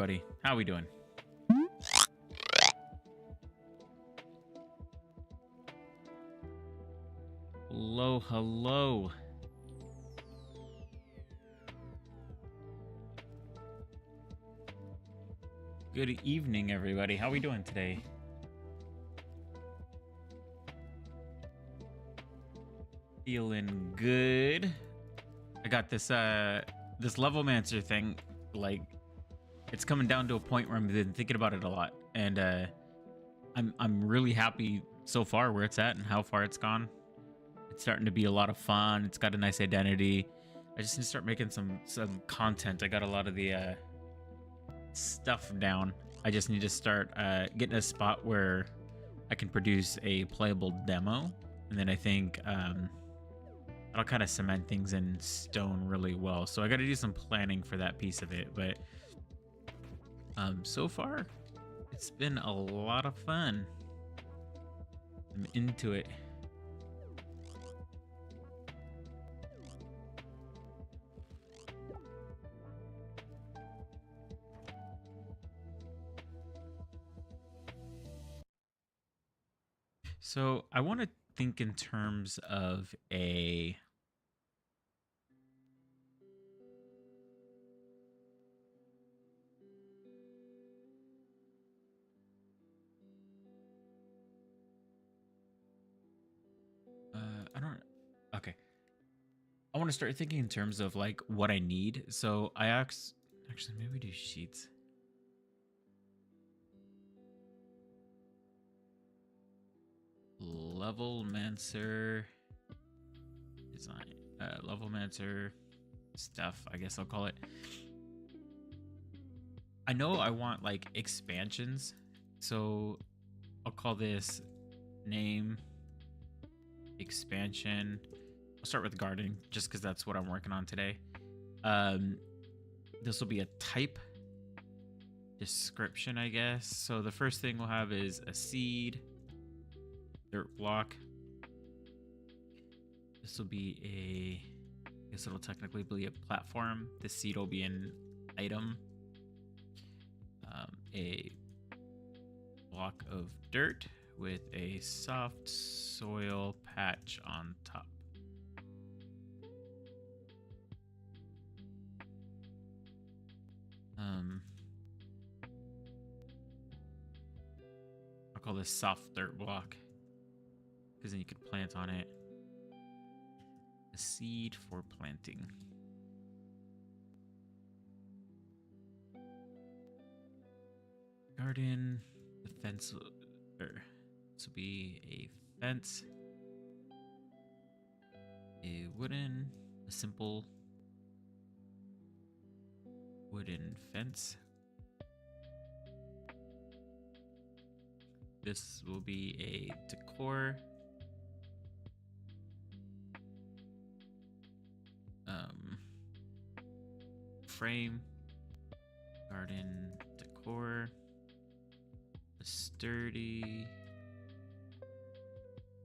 everybody. How we doing? Hello, hello. Good evening, everybody. How we doing today? Feeling good. I got this this Levelmancer thing. Like, it's coming down to a point where I've been thinking about it a lot, and I'm really happy so far where it's at and how far it's gone. It's starting to be a lot of fun. It's got a nice identity. I just need to start making some content. I got a lot of the stuff down. I just need to start getting a spot where I can produce a playable demo, and then I think that'll kind of cement things in stone really well. So I got to do some planning for that piece of it, but so far it's been a lot of fun. I'm into it. So I want to think in terms of a I don't okay. I want to start thinking in terms of like what I need. So I actually maybe do sheets. Levelmancer design, Levelmancer stuff, I guess I'll call it. I know I want like expansions, so I'll call this name expansion. I'll start with gardening just because that's what I'm working on today. This will be a type description, I guess. So the first thing we'll have is a seed, dirt block. This will be I guess it'll technically be a platform. The seed will be an item. A block of dirt with a soft soil patch on top. I'll call this soft dirt block because then you could plant on it. A seed for planting. Garden, the fence, this will be a fence, a simple wooden fence. This will be a decor. Frame, garden decor, a sturdy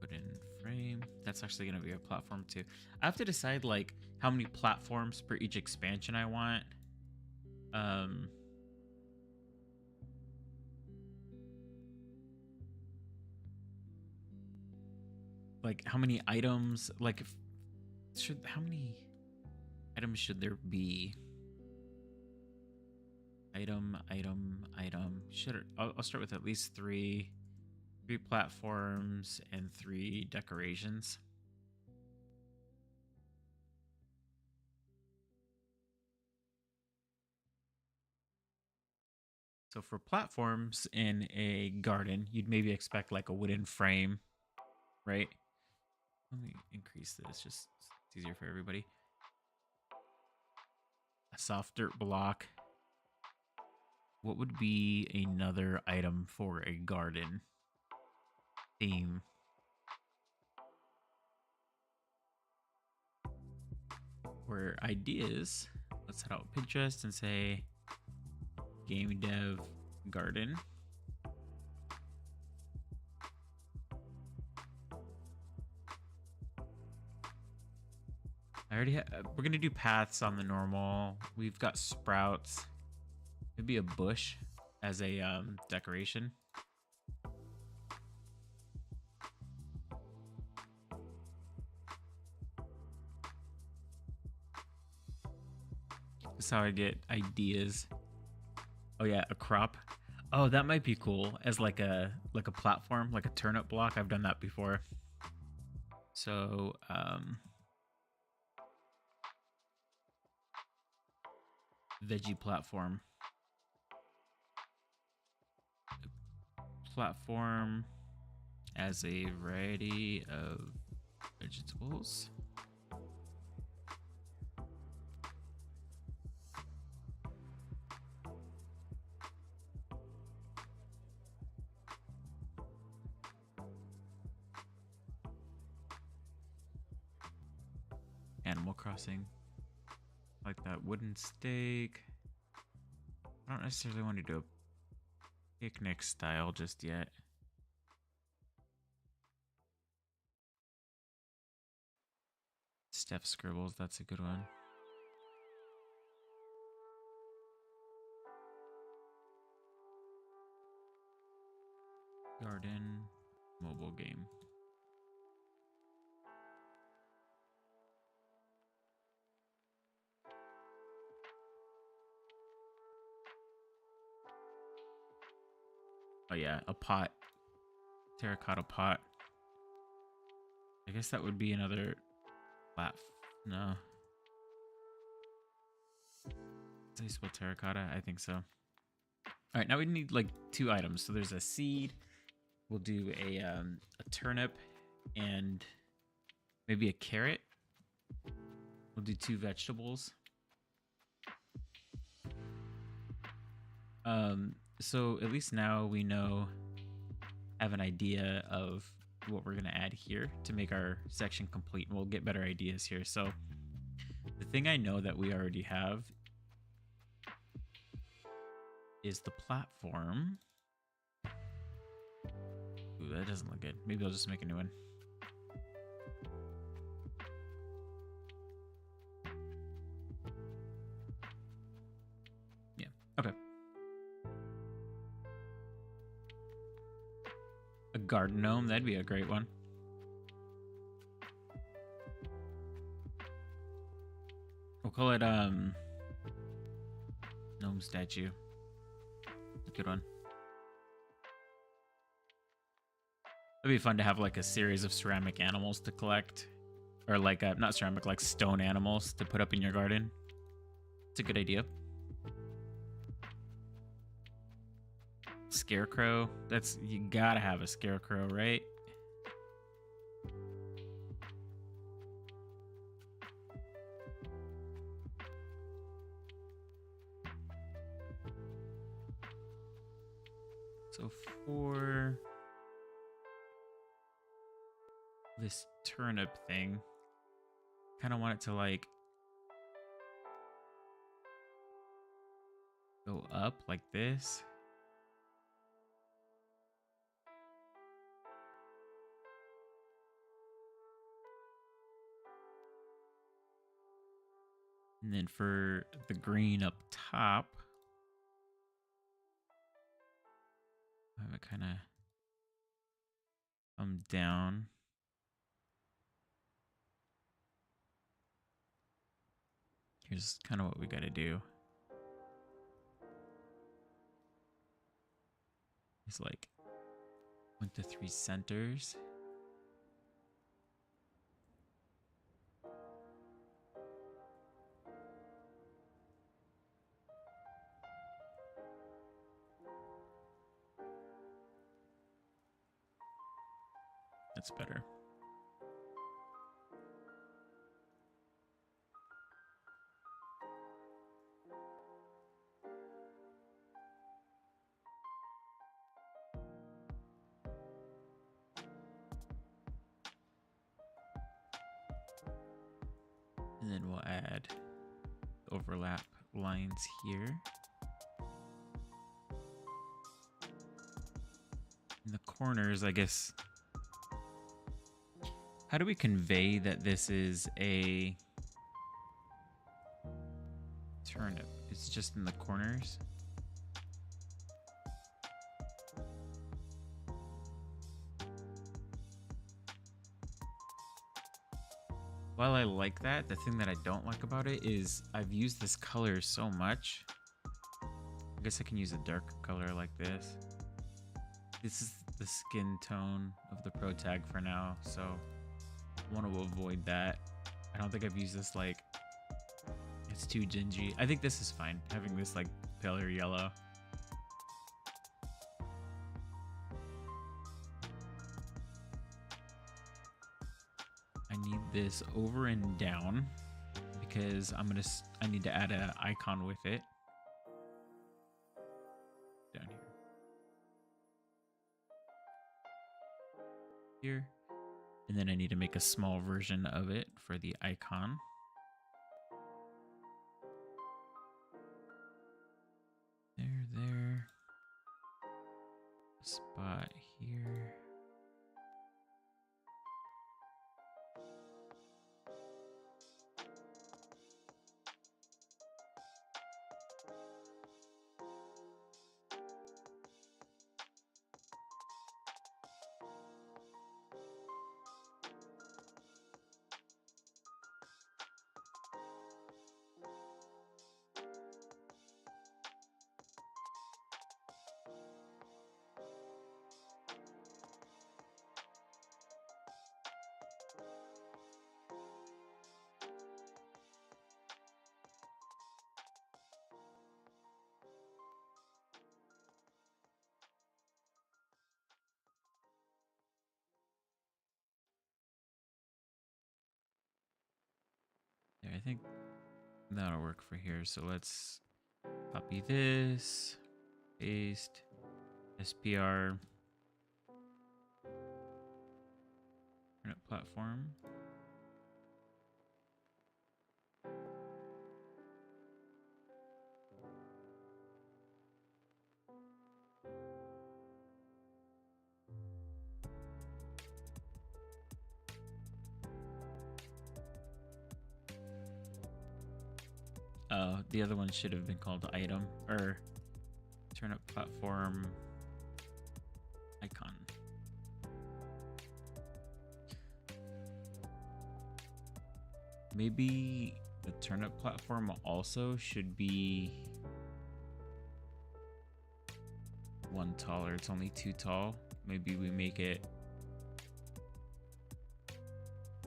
wooden frame. That's actually going to be a platform too. I have to decide like how many platforms per each expansion I want. Like how many items, like how many items should there be? Item. I'll start with at least three platforms and 3 decorations. So for platforms in a garden, you'd maybe expect like a wooden frame, right? Let me increase this, just it's easier for everybody. A soft dirt block. What would be another item for a garden theme? Or ideas. Let's head out Pinterest and say game dev garden. I already we're gonna do paths on the normal. We've got sprouts. Maybe a bush as a decoration. That's how I get ideas. Oh yeah, a crop. Oh, that might be cool as like a platform, like a turnip block. I've done that before. So veggie platform. Platform as a variety of vegetables. Animal Crossing. Like that wooden stake. I don't necessarily want to do a picnic style just yet. Steph Scribbles, that's a good one. Garden, mobile game. Oh yeah, a pot. Terracotta pot. I guess that would be another plat. No. Is that spell terracotta? I think so. All right, now we need like 2 items. So there's a seed. We'll do a turnip and maybe a carrot. We'll do 2 vegetables. So at least now we have an idea of what we're gonna add here to make our section complete. And we'll get better ideas here. So the thing I know that we already have is the platform. Ooh, that doesn't look good. Maybe I'll just make a new one. Yeah, okay. A garden gnome, that'd be a great one. We'll call it gnome statue. Good one. It'd be fun to have like a series of ceramic animals to collect, or like not ceramic, like stone animals to put up in your garden. It's a good idea. Scarecrow. You gotta have a scarecrow, right? So for this turnip thing, kind of want it to like go up like this. And then for the green up top, have it kind of come down. Here's kind of what we got to do. It's like 1 to 3 centers. That's better. And then we'll add overlap lines here. In the corners, I guess. How do we convey that this is a turnip? It's just in the corners. While I like that, the thing that I don't like about it is I've used this color so much. I guess I can use a dark color like this. This is the skin tone of the Pro Tag for now, so I want to avoid that. I don't think I've used this like it's too gingy. I think this is fine, having this like paler yellow. I need this over and down because I need to add an icon with it. Down here. And then I need to make a small version of it for the icon. There. A spot here. There, I think that'll work for here. So let's copy this, paste, SPR, Internet platform. Oh, the other one should have been called item or turn up platform icon. Maybe the turnip platform also should be one taller. It's only 2 tall. Maybe we make it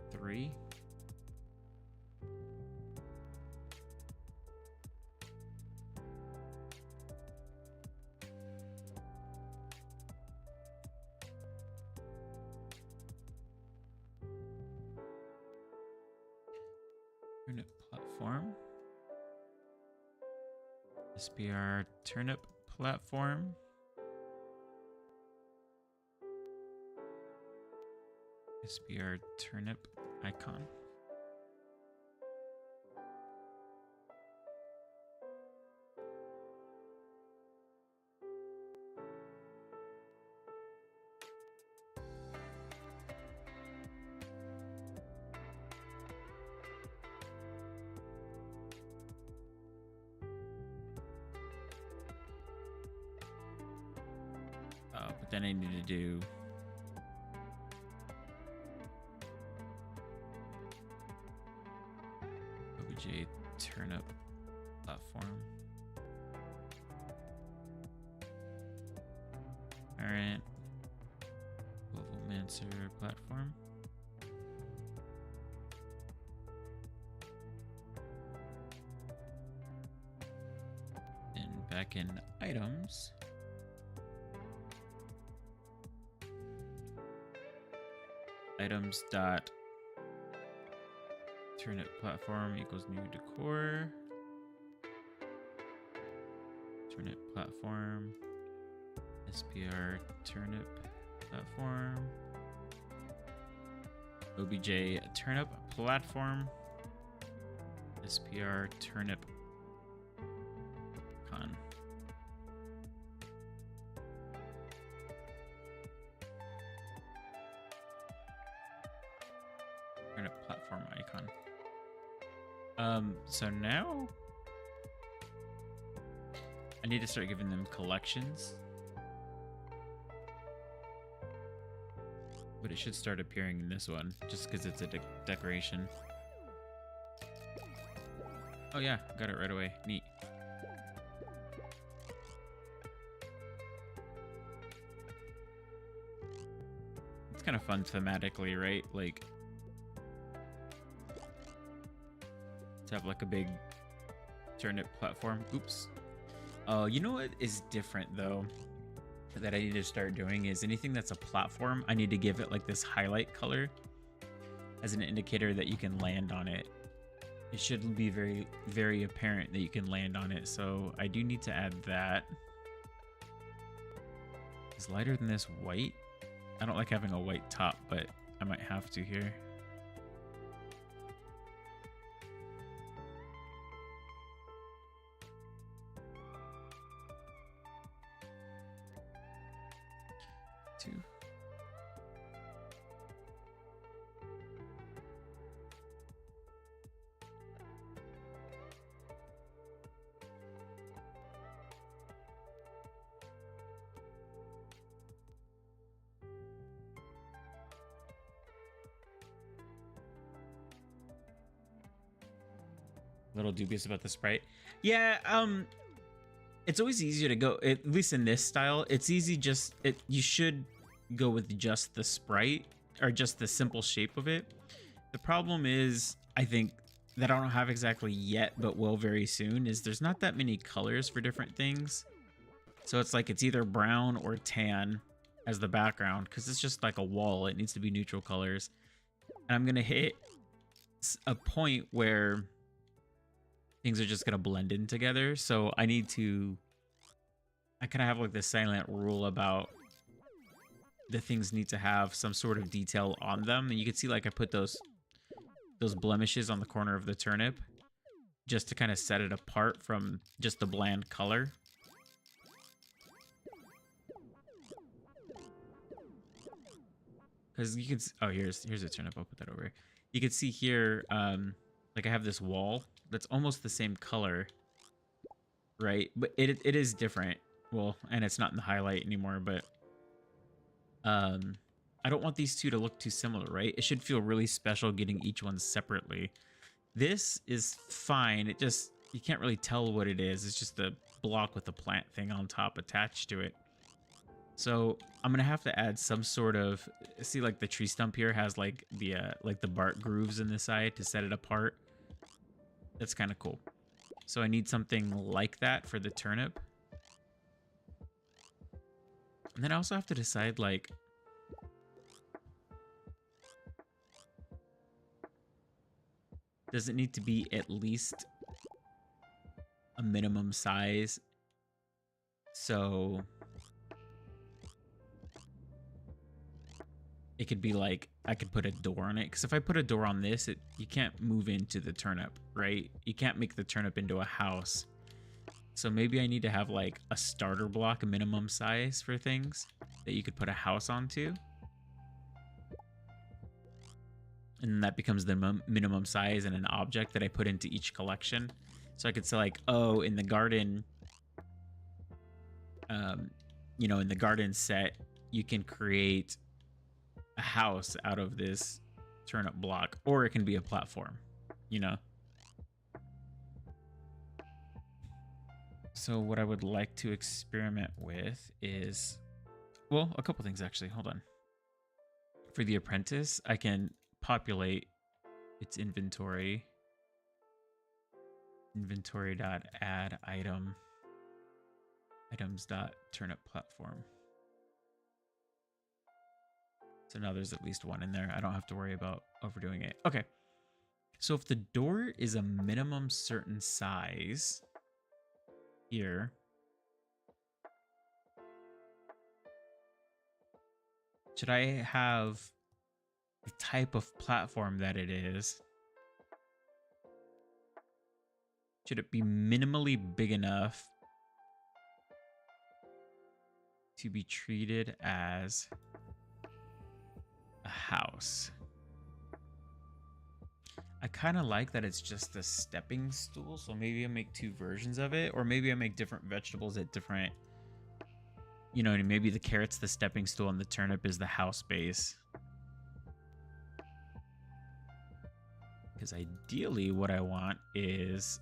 3. Turnip platform. SPR turnip platform. SPR turnip icon. But then I need to do OBJ turnip platform. Alright. Levelmancer platform. And back in items. Items dot turnip platform equals new decor. Turnip platform. SPR turnip platform. OBJ turnip platform. SPR turnip con. Turnip platform icon. So now I need to start giving them collections. But it should start appearing in this one just because it's a decoration. Oh yeah, got it right away. Neat. It's kind of fun thematically, right? Like to have like a big turnip platform. Oops. Oh, you know what is different though that I need to start doing is anything that's a platform, I need to give it like this highlight color as an indicator that you can land on it. It should be very, very apparent that you can land on it. So I do need to add that. Is lighter than this white? I don't like having a white top, but I might have to here. Two. A little dubious about the sprite. Yeah, it's always easier to go, at least in this style, it's easy you should go with just the sprite or just the simple shape of it. The problem is, I think, that I don't have exactly yet, but will very soon, is there's not that many colors for different things. So it's like it's either brown or tan as the background, because it's just like a wall. It needs to be neutral colors. And I'm going to hit a point where things are just going to blend in together. So I kind of have like this silent rule about the things need to have some sort of detail on them. And you can see like I put those blemishes on the corner of the turnip just to kind of set it apart from just the bland color. Because you can, oh, here's a turnip. I'll put that over. You can see here, like I have this wall that's almost the same color, right? But it is different. Well, and it's not in the highlight anymore, but I don't want these two to look too similar, right? It should feel really special getting each one separately. This is fine. It just, you can't really tell what it is. It's just a block with a plant thing on top attached to it. So I'm gonna have to add some sort of, see like the tree stump here has like the bark grooves in the side to set it apart. That's kind of cool. So I need something like that for the turnip. And then I also have to decide, like, does it need to be at least a minimum size? So it could be like, I could put a door on it. Because if I put a door on this, you can't move into the turnip, right? You can't make the turnip into a house. So maybe I need to have like a starter block, a minimum size for things that you could put a house onto. And that becomes the minimum size and an object that I put into each collection. So I could say like, oh, in the garden, you know, in the garden set, you can create a house out of this turnip block, or it can be a platform, you know. So what I would like to experiment with is, well, a couple things actually. Hold on. For the apprentice, I can populate its inventory. Inventory.add item. Items.turnip platform. So now there's at least one in there. I don't have to worry about overdoing it. Okay. So if the door is a minimum certain size here, should I have the type of platform that it is? Should it be minimally big enough to be treated as a house? I kind of like that it's just a stepping stool, so maybe I make two versions of it, or maybe I make different vegetables at different, you know, maybe the carrot's the stepping stool and the turnip is the house base. Because ideally what I want is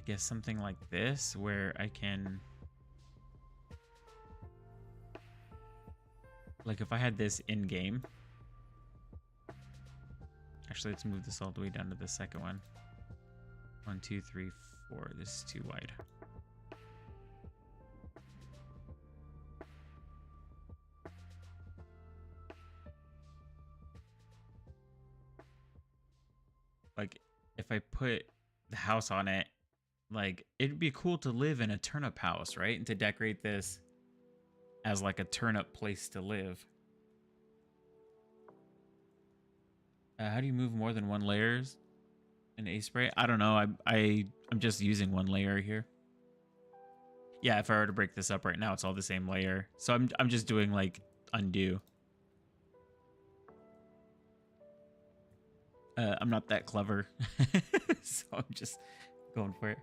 guess something like this where I can, like if I had this in game. Actually, let's move this all the way down to the second one. 1, 2, 3, 4. This is too wide. Like if I put the house on it, like it'd be cool to live in a turnip house, right? And to decorate this as like a turnip place to live. How do you move more than one layers in Aseprite? I don't know. I'm just using one layer here. Yeah, if I were to break this up right now, it's all the same layer. So I'm just doing like undo. I'm not that clever, so I'm just going for it.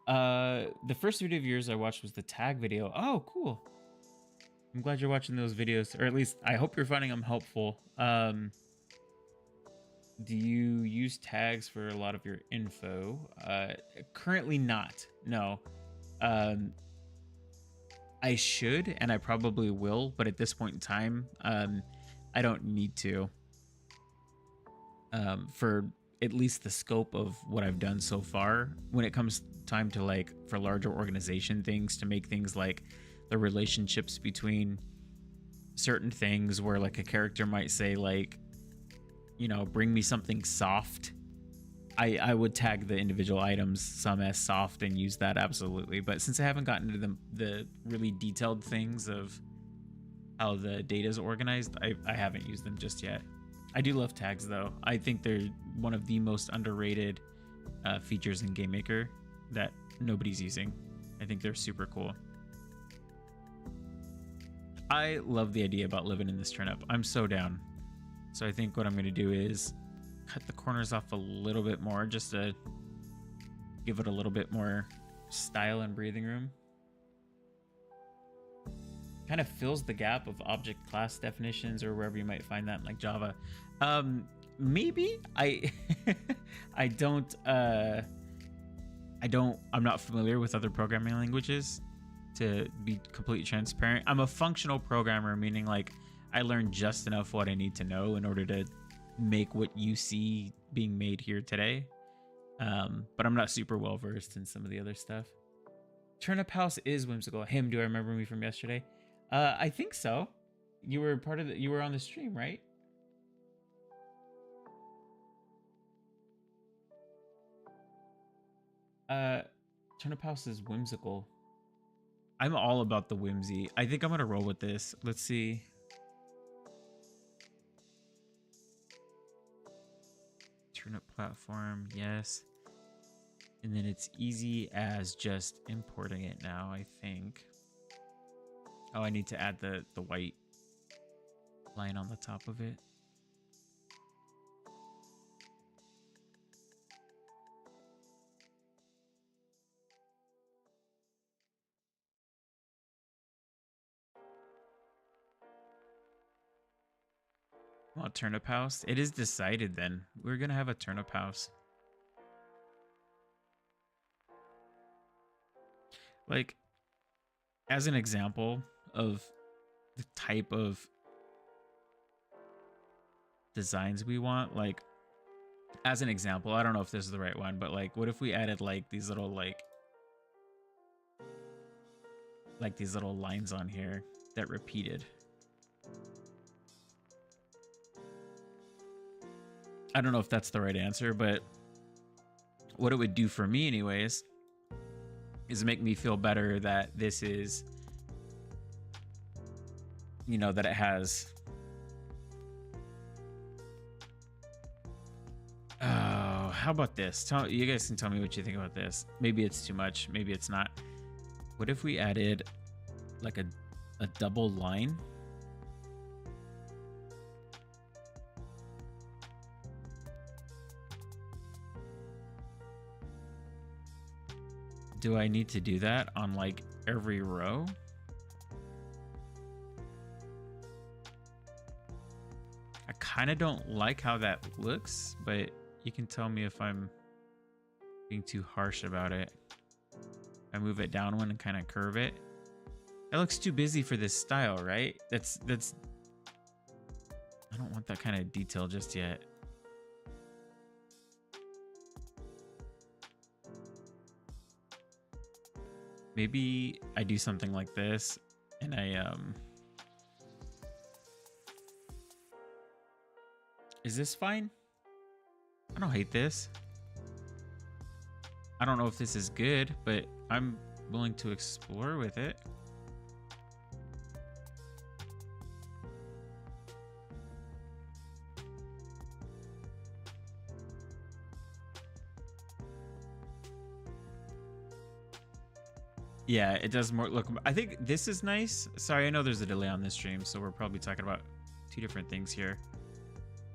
The first video of yours I watched was the tag video. Oh, cool. I'm glad you're watching those videos, or at least I hope you're finding them helpful. Do you use tags for a lot of your info? Currently not, no. I should, and I probably will, but at this point in time, I don't need to. For at least the scope of what I've done so far, when it comes time to like for larger organization things, to make things like the relationships between certain things where like a character might say like, you know, bring me something soft. I would tag the individual items some as soft and use that absolutely. But since I haven't gotten into the really detailed things of how the data is organized, I haven't used them just yet. I do love tags though. I think they're one of the most underrated features in GameMaker that nobody's using. I think they're super cool. I love the idea about living in this turnip. I'm so down. So I think what I'm going to do is cut the corners off a little bit more just to give it a little bit more style and breathing room. Kind of fills the gap of object class definitions or wherever you might find that in like Java. Maybe I'm not familiar with other programming languages, to be completely transparent. I'm a functional programmer, meaning like I learned just enough what I need to know in order to make what you see being made here today. But I'm not super well versed in some of the other stuff. Turnip House is whimsical. Him, do I remember me from yesterday? I think so. You were part of the, you were on the stream, right? Turnip House is whimsical. I'm all about the whimsy. I think I'm gonna roll with this. Let's see. Turnip platform, yes. And then it's easy as just importing it now, I think. Oh, I need to add the white line on the top of it. Well, turnip house. It is decided then. We're gonna have a turnip house. Like, as an example of the type of designs we want, like, as an example, I don't know if this is the right one, but like, what if we added like these little like these little lines on here that repeated? I don't know if that's the right answer, but what it would do for me anyways is make me feel better that this is, you know, that it has, oh, how about this? You guys can tell me what you think about this. Maybe it's too much, maybe it's not. What if we added like a double line? Do I need to do that on like every row? kind of don't like how that looks, but you can tell me if I'm being too harsh about it. I move it down one and kind of curve it. That looks too busy for this style, right? That's I don't want that kind of detail just yet. Maybe I do something like this and is this fine? I don't hate this. I don't know if this is good, but I'm willing to explore with it. Yeah, it does more look. I think this is nice. Sorry, I know there's a delay on this stream, so we're probably talking about two different things here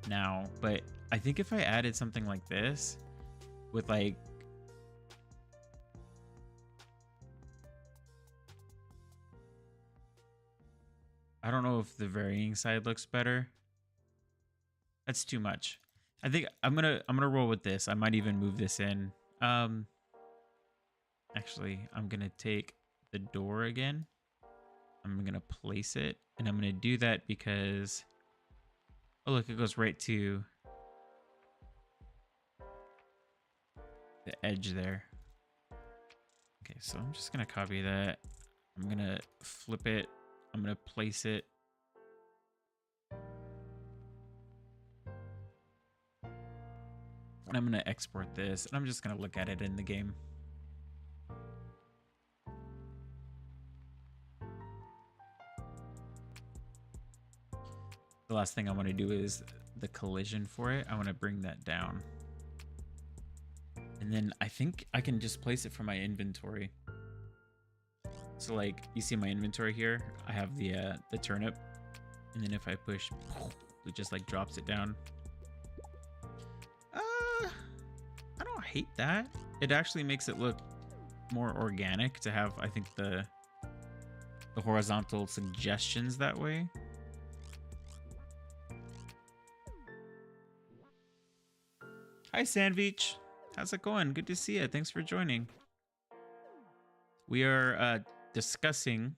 now. But I think if I added something like this with like, I don't know if the varying side looks better. That's too much. I think I'm gonna roll with this. I might even move this in. Actually, I'm gonna take the door again. I'm gonna place it, and I'm gonna do that because, oh look, it goes right to the edge there. Okay, so I'm just gonna copy that. I'm gonna flip it. I'm gonna place it. And I'm gonna export this, and I'm just gonna look at it in the game. The last thing I want to do is the collision for it. I want to bring that down. And then I think I can just place it from my inventory. So like you see my inventory here, I have the turnip. And then if I push, it just like drops it down. I don't hate that. It actually makes it look more organic to have, I think, the horizontal suggestions that way. Hi, Sandvich. How's it going? Good to see you. Thanks for joining. We are discussing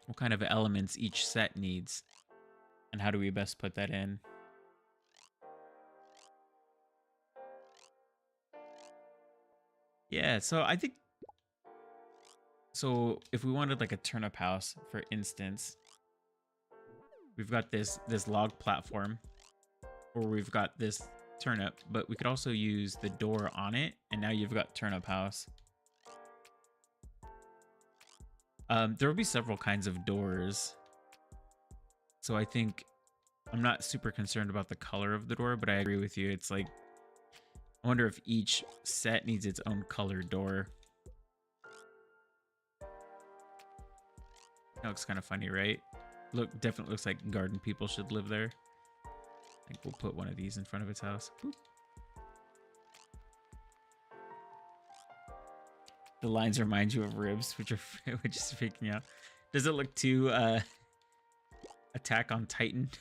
what kind of elements each set needs and how do we best put that in. Yeah, so I think, so if we wanted like a turnip house, for instance, we've got this log platform, or we've got this turnip, but we could also use the door on it, and now you've got turnip house. There will be several kinds of doors, so I think I'm not super concerned about the color of the door, but I agree with you. It's like, I wonder if each set needs its own color door. That looks kind of funny, right? Look, definitely looks like garden people should live there. I think we'll put one of these in front of its house. Boop. The lines remind you of ribs, which is freaking out. Does it look too Attack on Titan?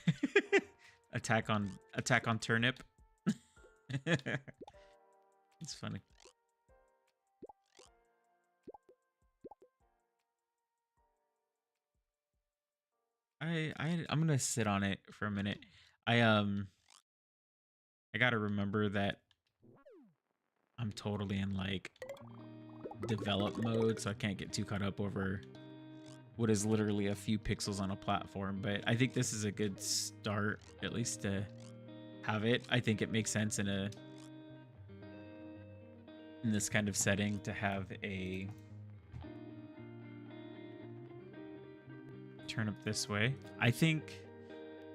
Attack on Turnip? It's funny. I'm gonna sit on it for a minute. I gotta remember that I'm totally in like develop mode, so I can't get too caught up over what is literally a few pixels on a platform. But I think this is a good start, at least to have it. I think it makes sense in this kind of setting to have a turnip this way. I think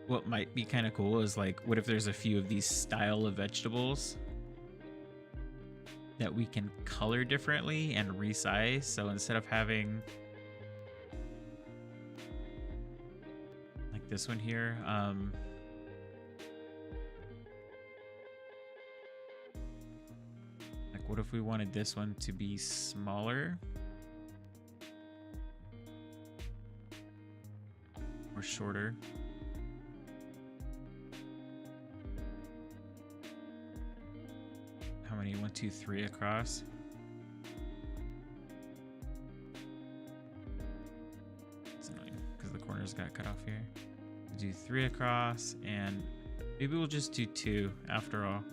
what might be kind of cool is like, what if there's a few of these style of vegetables that we can color differently and resize? So instead of having like this one here, like what if we wanted this one to be smaller or shorter? how many? 1, 2, 3 across. It's annoying because the corners got cut off here. Do 3 across, and maybe we'll just do 2 after all.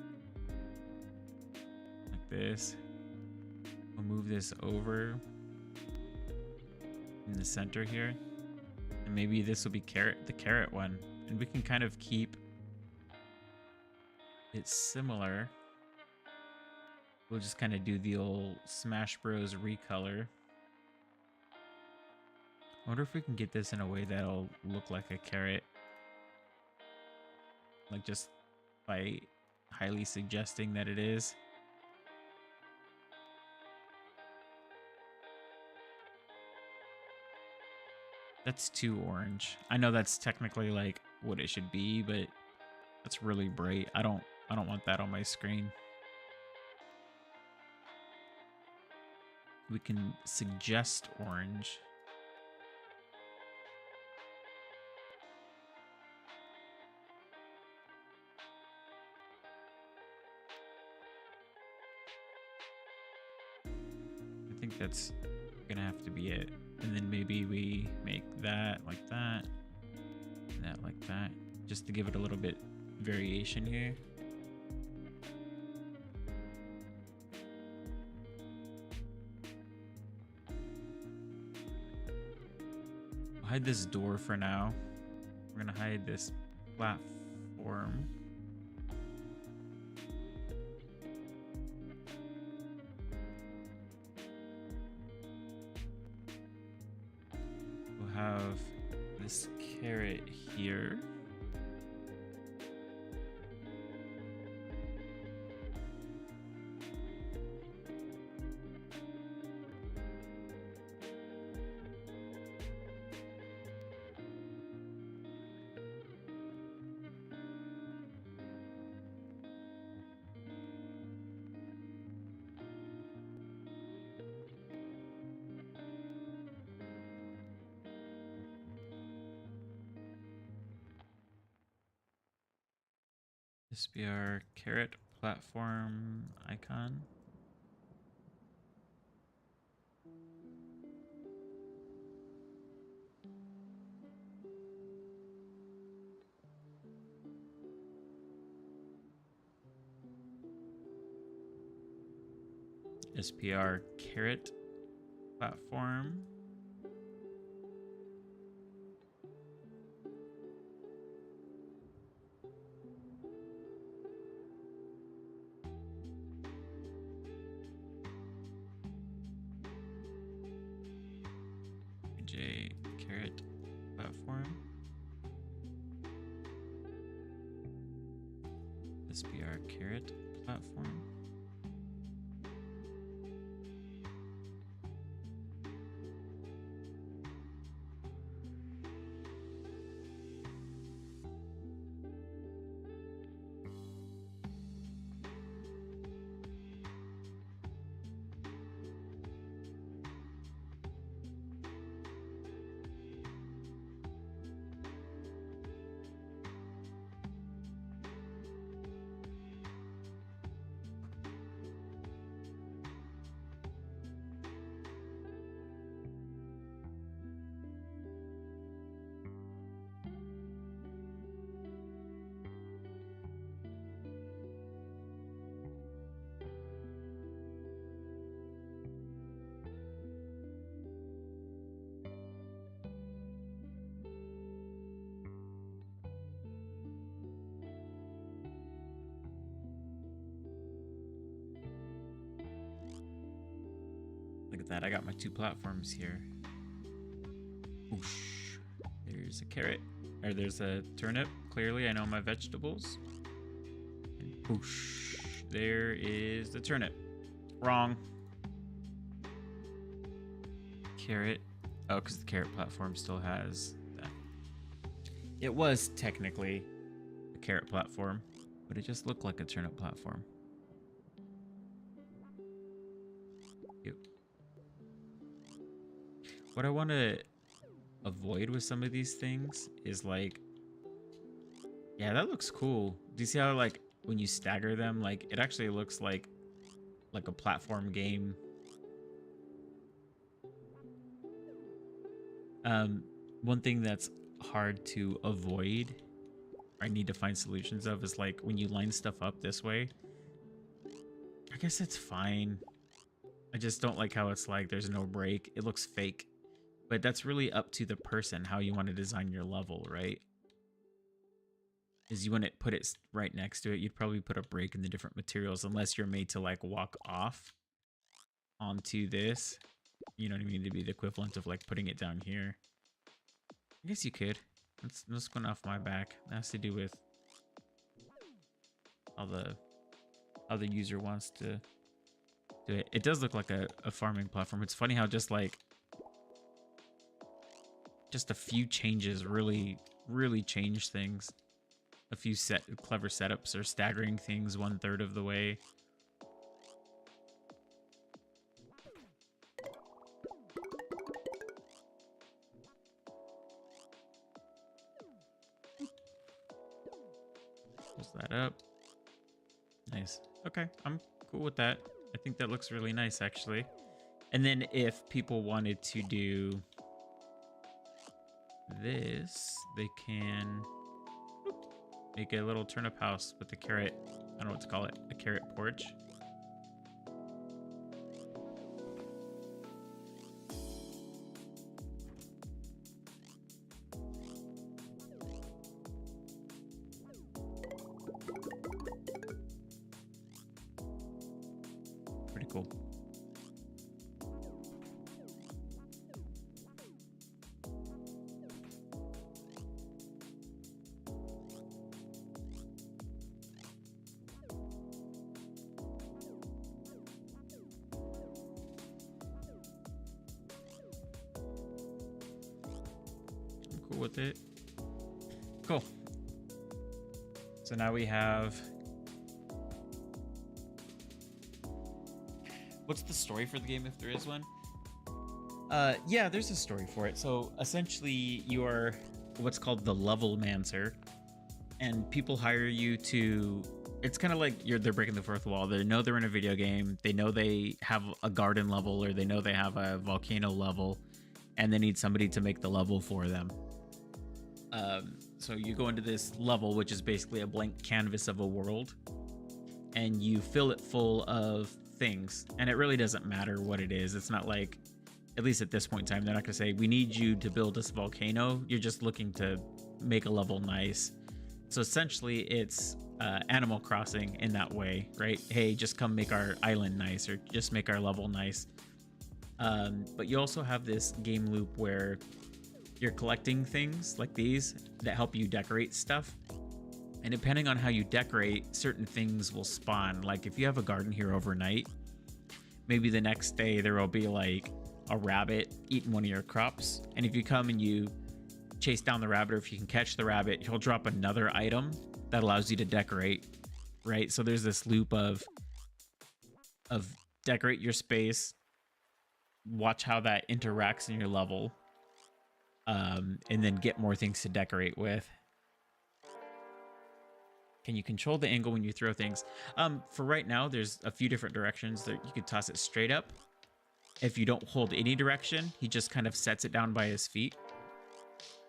Like this. We'll move this over in the center here. And maybe this will be the carrot one. And we can kind of keep it similar. We'll just kind of do the old Smash Bros. Recolor. I wonder if we can get this in a way that'll look like a carrot. Like just by highly suggesting that it is. That's too orange. I know that's technically like what it should be, but that's really bright. I don't want that on my screen. We can suggest orange. I think that's gonna have to be it. And then maybe we make that like that, and that like that, just to give it a little bit variation here. I'll hide this door for now. We're gonna hide this platform. Have this carrot here. This be our carrot platform icon. SPR carrot platform. Carrot platform. This be our carrot platform. Look at that, I got my 2 platforms here. Whoosh. There's a carrot, or there's a turnip. Clearly, I know my vegetables. And whoosh, there is the turnip. Wrong. Carrot. Oh, because the carrot platform still has that. It was technically a carrot platform, but it just looked like a turnip platform. Yep. What I want to avoid with some of these things is like, yeah, that looks cool. Do you see how like when you stagger them, like it actually looks like like a platform game. One thing that's hard to avoid, or I need to find solutions of, is like when you line stuff up this way. I guess it's fine. I just don't like how it's like there's no break. It looks fake. But that's really up to the person how you want to design your level, right? Is you want to put it right next to it. You'd probably put a break in the different materials unless you're made to like walk off onto this. You know what I mean? To be the equivalent of like putting it down here. I guess you could. That's going off my back. That has to do with how the user wants to do it. It does look like a farming platform. It's funny how just a few changes really change things. A few clever setups or staggering things 1/3 of the way. Close that up. Nice. Okay, I'm cool with that. I think that looks really nice, actually. And then if people wanted to do this, they can make a little turnip house with a carrot. I don't know what to call it. A carrot porch. Pretty cool. With it. Cool. So now we have, what's the story for the game if there is one? Yeah, there's a story for it. So essentially you are what's called the level mancer, and people hire you to, it's kind of like they're breaking the fourth wall. They know they're in a video game. They know they have a garden level, or they know they have a volcano level, and they need somebody to make the level for them. So you go into this level, which is basically a blank canvas of a world, and you fill it full of things. And it really doesn't matter what it is. It's not like, at least at this point in time, they're not going to say, we need you to build this volcano. You're just looking to make a level nice. So essentially it's Animal Crossing in that way, right? Hey, just come make our island nice, or just make our level nice. But you also have this game loop where you're collecting things like these that help you decorate stuff. And depending on how you decorate, certain things will spawn. Like if you have a garden here overnight, maybe the next day there will be like a rabbit eating one of your crops. And if you come and you chase down the rabbit, or if you can catch the rabbit, he'll drop another item that allows you to decorate, right? So there's this loop of decorate your space, watch how that interacts in your level, and then get more things to decorate with. Can you control the angle when you throw things? For right now, there's a few different directions that you could toss it straight up. If you don't hold any direction, he just kind of sets it down by his feet.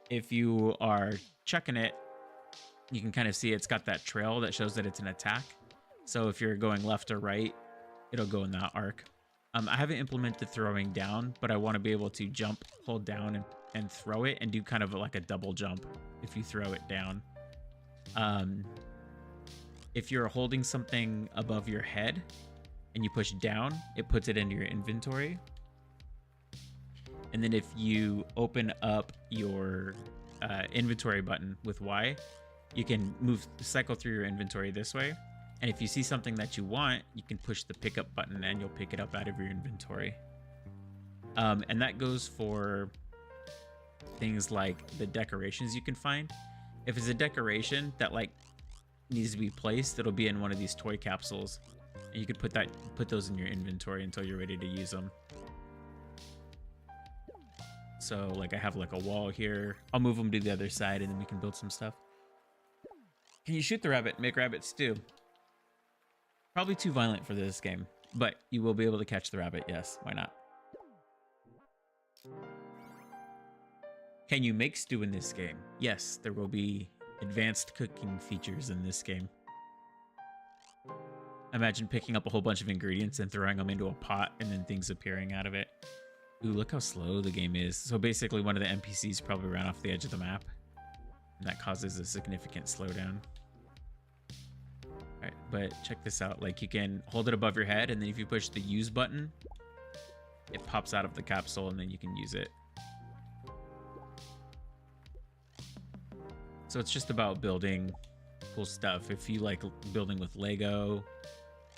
If you are chucking it, you can kind of see it's got that trail that shows that it's an attack. So if you're going left or right, it'll go in that arc. I haven't implemented throwing down, but I want to be able to jump, hold down, and throw it, and do kind of like a double jump if you throw it down. If you're holding something above your head and you push down, it puts it into your inventory. And then if you open up your inventory button with Y, you can cycle through your inventory this way. And if you see something that you want, you can push the pickup button and you'll pick it up out of your inventory. And that goes for things like the decorations you can find. If it's a decoration that like needs to be placed, it'll be in one of these toy capsules, and you could put those in your inventory until you're ready to use them. So like I have like a wall here. I'll move them to the other side and then we can build some stuff. Can you shoot the rabbit? Make rabbit stew. Probably too violent for this game. But you will be able to catch the rabbit. Yes, why not? Can you make stew in this game? Yes, there will be advanced cooking features in this game. Imagine picking up a whole bunch of ingredients and throwing them into a pot and then things appearing out of it. Ooh, look how slow the game is. So basically one of the NPCs probably ran off the edge of the map. And that causes a significant slowdown. Alright, but check this out. Like, you can hold it above your head, and then if you push the use button, it pops out of the capsule, and then you can use it. So it's just about building cool stuff. If you like building with Lego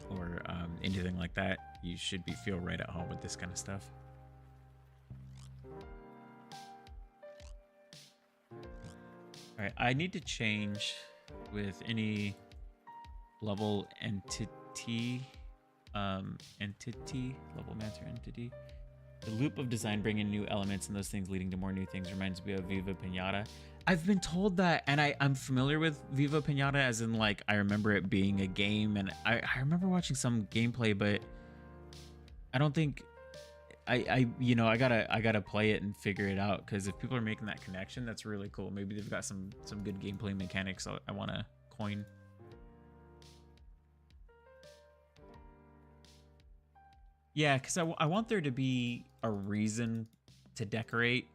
or anything like that, you should feel right at home with this kind of stuff. All right, I need to change with any level entity, level master entity. The loop of design bringing new elements and those things leading to more new things reminds me of Viva Pinata. I've been told that, and I'm familiar with Viva Pinata, as in, like, I remember it being a game, and I remember watching some gameplay, but I don't think I gotta play it and figure it out, because if people are making that connection, that's really cool. Maybe they've got some good gameplay mechanics I want to coin. Yeah, because I want there to be a reason to decorate.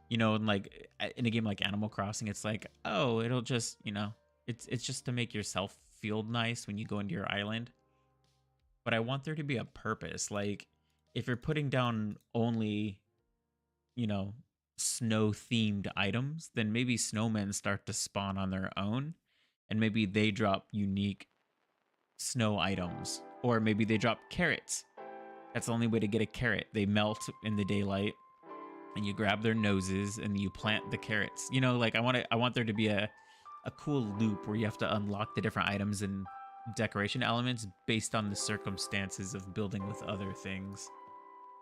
You know, and like in a game like Animal Crossing, it's like, oh, it'll just, you know, it's just to make yourself feel nice when you go into your island. But I want there to be a purpose. Like, if you're putting down only, you know, snow themed items, then maybe snowmen start to spawn on their own, and maybe they drop unique snow items, or maybe they drop carrots. That's the only way to get a carrot. They melt in the daylight, and you grab their noses and you plant the carrots. You know, like I want there to be a cool loop where you have to unlock the different items and decoration elements based on the circumstances of building with other things.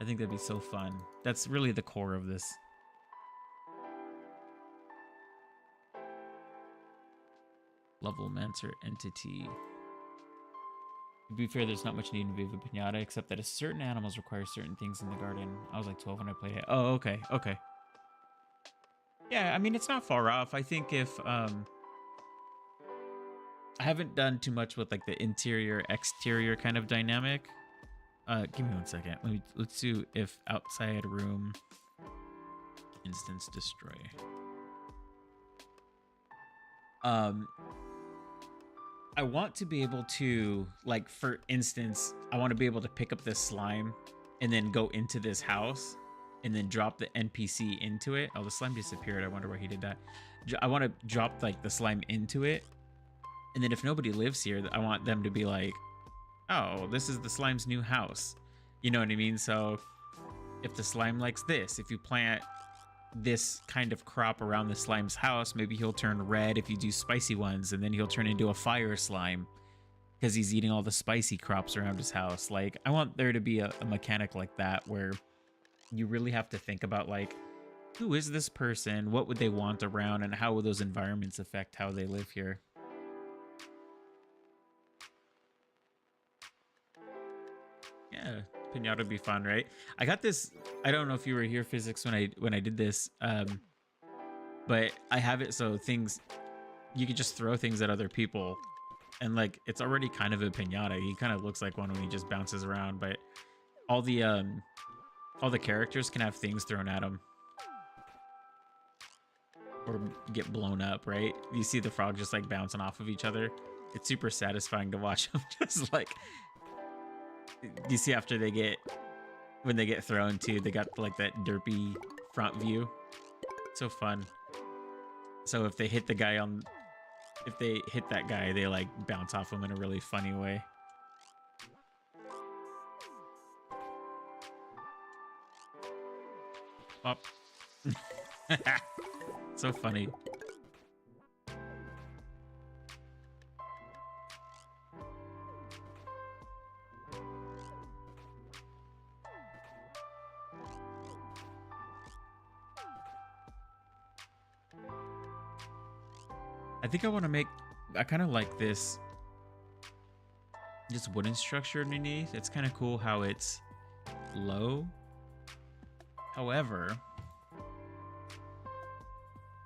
I think that'd be so fun. That's really the core of this. Level Mancer entity. To be fair, there's not much need in Viva Pinata, except that certain animals require certain things in the garden. I was like 12 when I played it. Oh, okay, okay. Yeah, I mean, it's not far off. I think if, I haven't done too much with like the interior, exterior kind of dynamic. Give me 1 second. Let's do if outside room instance destroy. I want to be able to, like, for instance, I want to be able to pick up this slime and then go into this house and then drop the NPC into it. Oh, the slime disappeared. I wonder why he did that. I want to drop, like, the slime into it. And then if nobody lives here, I want them to be like, oh, this is the slime's new house. You know what I mean? So if the slime likes this, if you plant this kind of crop around the slime's house, maybe he'll turn red if you do spicy ones, and then he'll turn into a fire slime because he's eating all the spicy crops around his house. Like, I want there to be a mechanic like that where you really have to think about, like, who is this person? What would they want around? And how will those environments affect how they live here? Yeah, Pinata would be fun, right? I got this. I don't know if you were here, Physics, when I did this, but I have it so things, you could just throw things at other people, and like it's already kind of a pinata. He kind of looks like one when he just bounces around, but all the characters can have things thrown at them or get blown up, right? You see the frog just like bouncing off of each other. It's super satisfying to watch them just like. You see after when they get thrown too, they got like that derpy front view. So fun. So if they hit the guy if they hit that guy, they like bounce off him in a really funny way. Up. So funny. I think I want to make, I kind of like this just wooden structure underneath. It's kind of cool how it's low. However,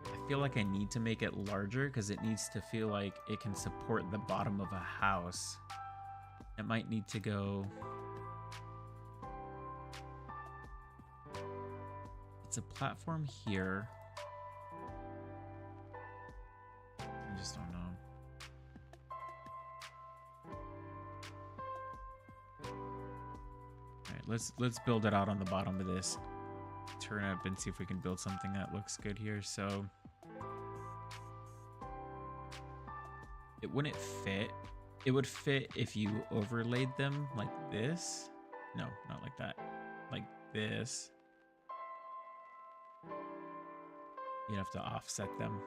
I feel like I need to make it larger because it needs to feel like it can support the bottom of a house. It might need to go... It's a platform here. I just don't know. Let's build it out on the bottom of this turnip and see if we can build something that looks good here. So it wouldn't fit. It would fit if you overlaid them like this. No, not like that. Like this. You'd have to offset them.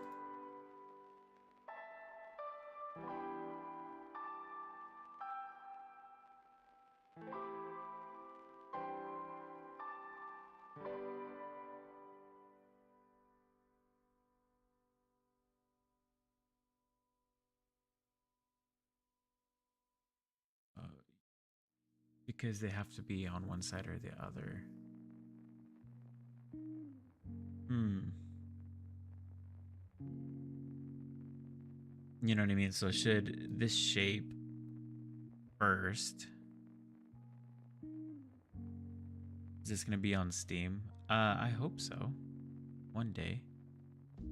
Because they have to be on one side or the other. You know what I mean? So should this shape first? Is this going to be on Steam? I hope so. One day. I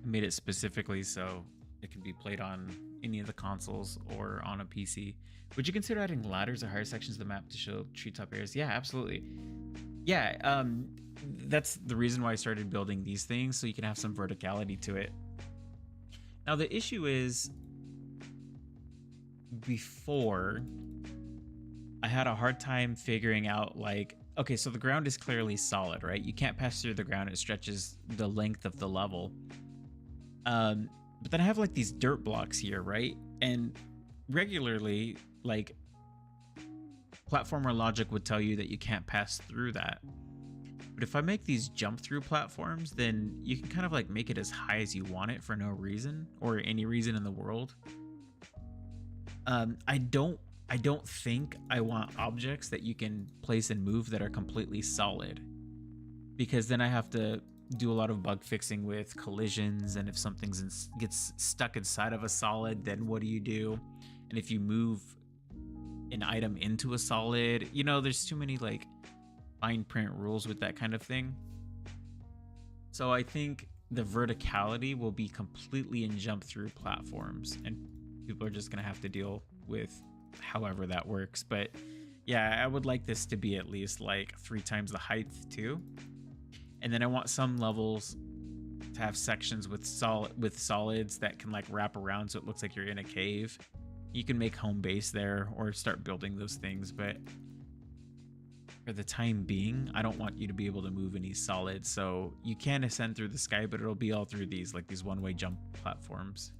made it specifically so it can be played on any of the consoles or on a PC. Would you consider adding ladders or higher sections of the map to show treetop areas? Yeah, absolutely. Yeah, that's the reason why I started building these things, so you can have some verticality to it. Now the issue is, before, I had a hard time figuring out, like, okay, so the ground is clearly solid, right? You can't pass through the ground. It stretches the length of the level. But then I have like these dirt blocks here, right? And regularly, like, platformer logic would tell you that you can't pass through that. But if I make these jump through platforms, then you can kind of like make it as high as you want it for no reason or any reason in the world. I don't think I want objects that you can place and move that are completely solid, because then I have to do a lot of bug fixing with collisions, and if something gets stuck inside of a solid, then what do you do? And if you move an item into a solid, you know, there's too many like fine print rules with that kind of thing. So I think the verticality will be completely in jump through platforms, and people are just gonna have to deal with however that works. But yeah, I would like this to be at least like 3 times the height too. And then I want some levels to have sections with solids that can like wrap around, so it looks like you're in a cave. You can make home base there or start building those things, but for the time being, I don't want you to be able to move any solids. So you can ascend through the sky, but it'll be all through these, like these one-way jump platforms.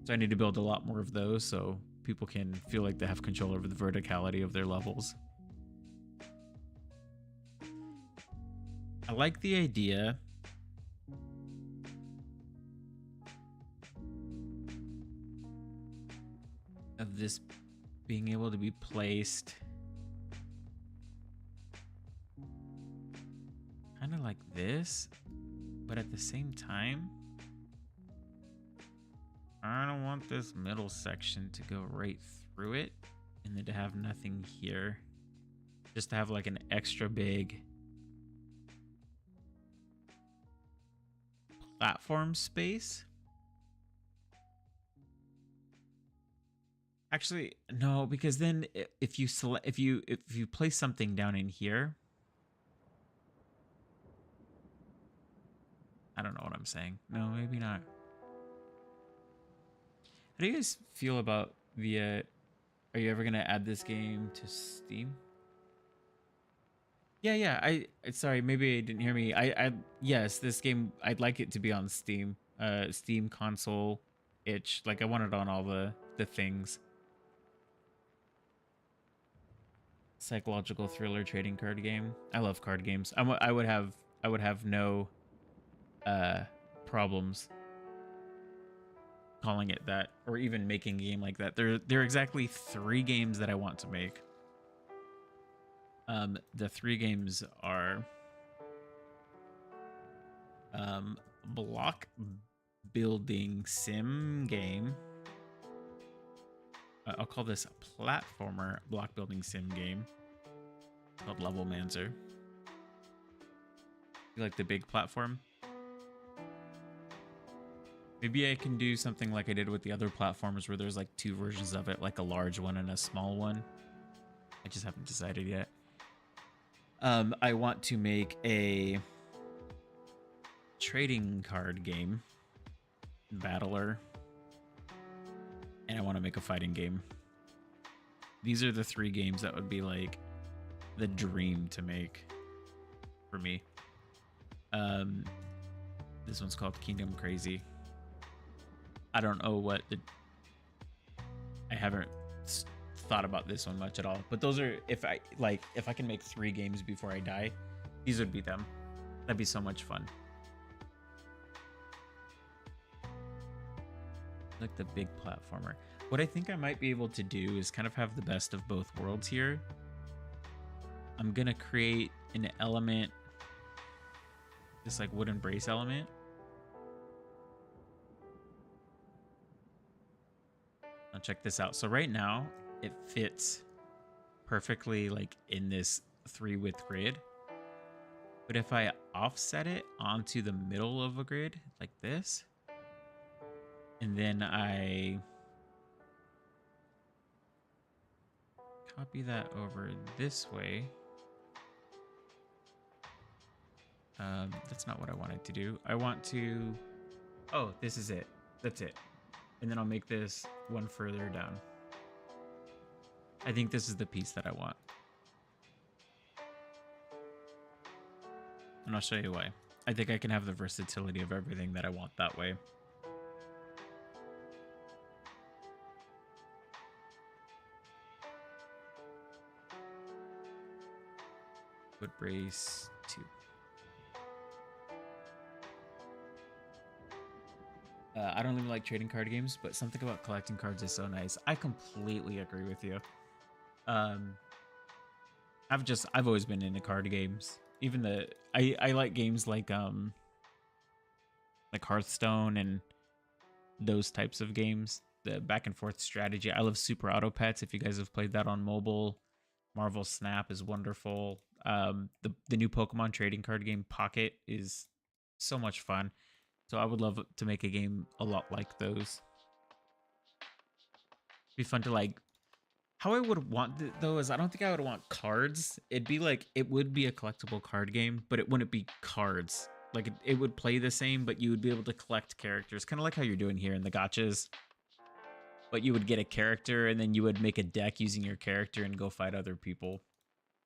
So I need to build a lot more of those so people can feel like they have control over the verticality of their levels. I like the idea of this being able to be placed kind of like this, but at the same time, I don't want this middle section to go right through it and then to have nothing here. Just to have like an extra big platform space. Actually, no, because then if you place something down in here, I don't know what I'm saying. No, maybe not. How do you guys feel about the are you ever gonna add this game to Steam? Yeah, I sorry, maybe I didn't hear me. Yes, this game, I'd like it to be on Steam. Steam console itch. Like I want it on all the things. Psychological thriller trading card game. I love card games. I would have no problems calling it that, or even making a game like that. There are exactly 3 games that I want to make. The 3 games are block building sim game. I'll call this a platformer block building sim game called Level Mancer. You like the big platform? Maybe I can do something like I did with the other platformers where there's like 2 versions of it, like a large one and a small one. I just haven't decided yet. I want to make a trading card game, battler, and I want to make a fighting game. These are the 3 games that would be like the dream to make for me. This one's called Kingdom Crazy. I don't know what I haven't thought about this one much at all, but those are, if I can make 3 games before I die, these would be them. That'd be so much fun. Like the big platformer. What I think I might be able to do is kind of have the best of both worlds here. I'm gonna create an element, this like wooden brace element. Now check this out. So right now it fits perfectly like in this 3 width grid. But if I offset it onto the middle of a grid like this, and then I copy that over this way. That's not what I wanted to do. I want to, oh, this is it. That's it. And then I'll make this one further down. I think this is the piece that I want. And I'll show you why. I think I can have the versatility of everything that I want that way. Wood brace 2. I don't even like trading card games, but something about collecting cards is so nice. I completely agree with you. I've always been into card games. Even I like games like Hearthstone and those types of games. The back and forth strategy. I love Super Auto Pets. If you guys have played that on mobile, Marvel Snap is wonderful. The new Pokemon trading card game Pocket is so much fun. So I would love to make a game a lot like those. It'd be fun to like. How I would want it though is I don't think I would want cards. It'd be like, it would be a collectible card game, but it wouldn't be cards. Like it would play the same, but you would be able to collect characters, kind of like how you're doing here in the gachas. But you would get a character and then you would make a deck using your character and go fight other people.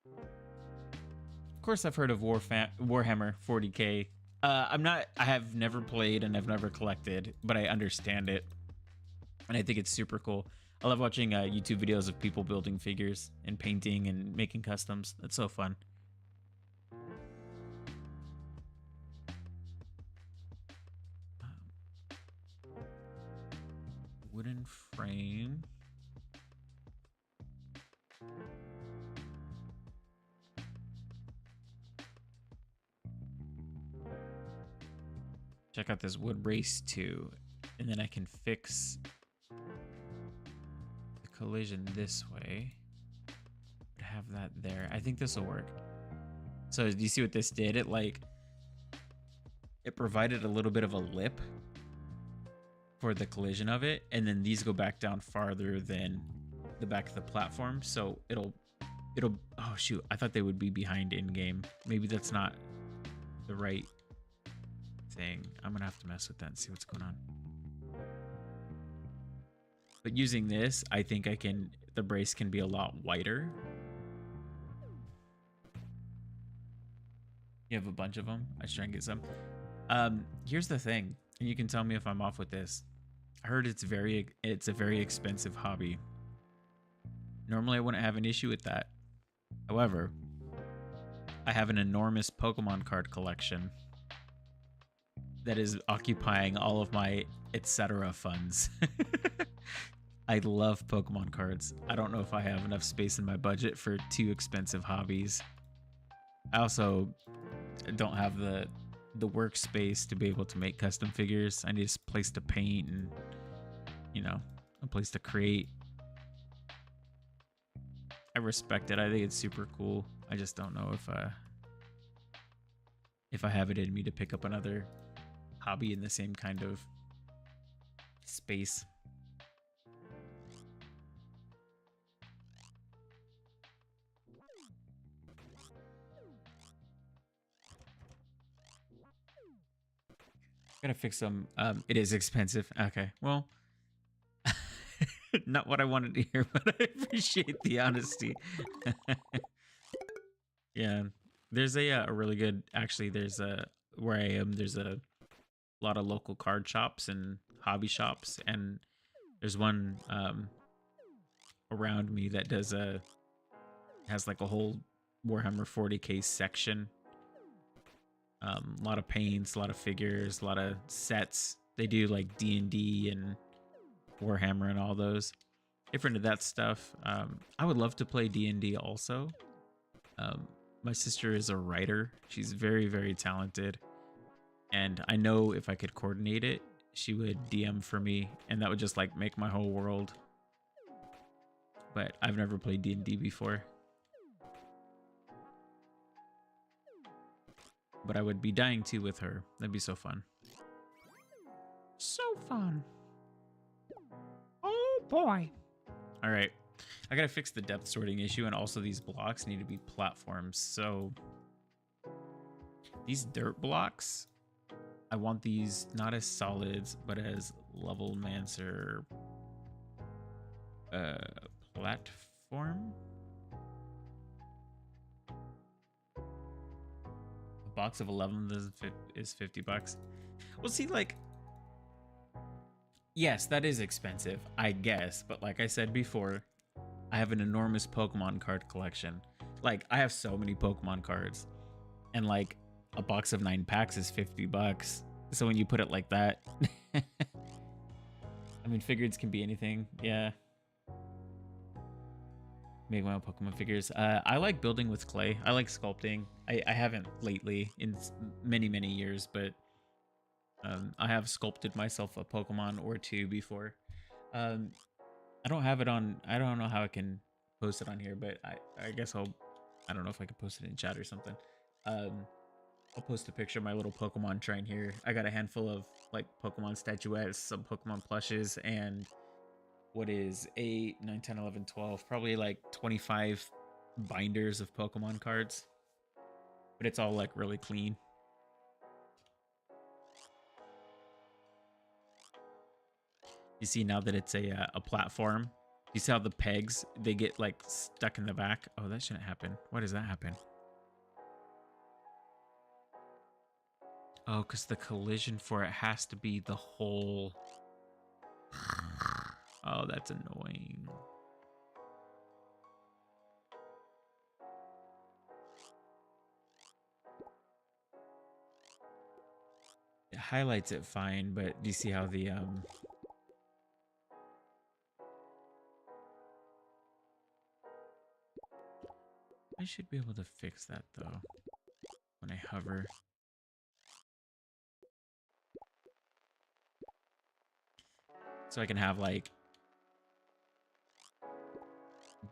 Of course, I've heard of Warhammer 40K. I have never played and I've never collected, but I understand it. And I think it's super cool. I love watching YouTube videos of people building figures and painting and making customs. That's so fun. Wooden frame. Check out this wood brace too. And then I can fix the collision this way. Have that there. I think this will work. So do you see what this did? It provided a little bit of a lip for the collision of it, and then these go back down farther than the back of the platform. So it'll oh shoot, I thought they would be behind in game. Maybe that's not the right thing. I'm gonna have to mess with that and see what's going on. But using this, I think the brace can be a lot wider. You have a bunch of them. I should try and get some. Here's the thing, and you can tell me if I'm off with this. I heard it's a very expensive hobby. Normally I wouldn't have an issue with that. However, I have an enormous Pokemon card collection that is occupying all of my etc. funds. I love Pokemon cards. I don't know if I have enough space in my budget for 2 expensive hobbies. I also don't have the workspace to be able to make custom figures. I need a place to paint and, you know, a place to create. I respect it. I think it's super cool. I just don't know if I have it in me to pick up another hobby in the same kind of space. Gotta fix some. It is expensive. Okay, well, not what I wanted to hear, but I appreciate the honesty. Yeah, there's a really good. Actually, there's a where I am. There's a lot of local card shops and hobby shops, and there's one around me that does has like a whole Warhammer 40K section. A lot of paints, a lot of figures, a lot of sets. They do like D&D and Warhammer and all those. If you're into that stuff, I would love to play D&D also. My sister is a writer. She's very, very talented. And I know if I could coordinate it, she would DM for me, and that would just like make my whole world. But I've never played D&D before. But I would be dying to with her. That'd be so fun. So fun. Oh boy. All right. I gotta fix the depth sorting issue, and also these blocks need to be platforms. So these dirt blocks, I want these not as solids, but as level mancer platform. Box of 11 is $50. Well, see, like, yes, that is expensive, I guess, but like I said before, I have an enormous Pokemon card collection. Like, I have so many Pokemon cards, and like a box of 9 packs is $50. So when you put it like that, I mean, figures can be anything. Yeah. Make my own Pokemon figures. I like building with clay. I like sculpting. I haven't lately in many, many years, but I have sculpted myself a Pokemon or 2 before. I don't have it on. I don't know how I can post it on here, but I guess I don't know if I can post it in chat or something. I'll post a picture of my little Pokemon shrine here. I got a handful of like Pokemon statuettes, some Pokemon plushes, and what is 8, 9, 10, 11, 12, probably like 25 binders of Pokemon cards. But it's all like really clean. You see now that it's a platform. You see how the pegs, they get like stuck in the back? Oh, that shouldn't happen. Why does that happen? Oh, because the collision for it has to be the whole... Oh, that's annoying. It highlights it fine, but do you see how the I should be able to fix that though when I hover. So I can have like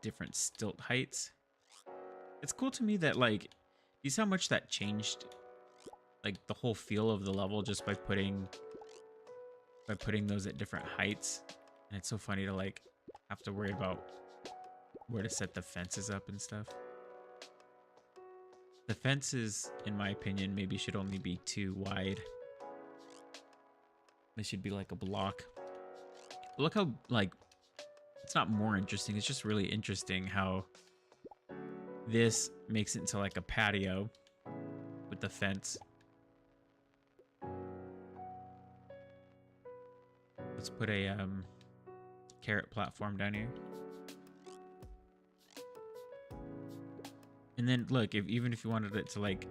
different stilt heights. It's cool to me that like, you see how much that changed like the whole feel of the level just by putting those at different heights. And it's so funny to like have to worry about where to set the fences up and stuff. The fences, in my opinion, maybe should only be 2 wide. They should be like a block. Look how, like, it's not more interesting. It's just really interesting how this makes it into like a patio with the fence. Let's put a carrot platform down here. And then look, even if you wanted it to like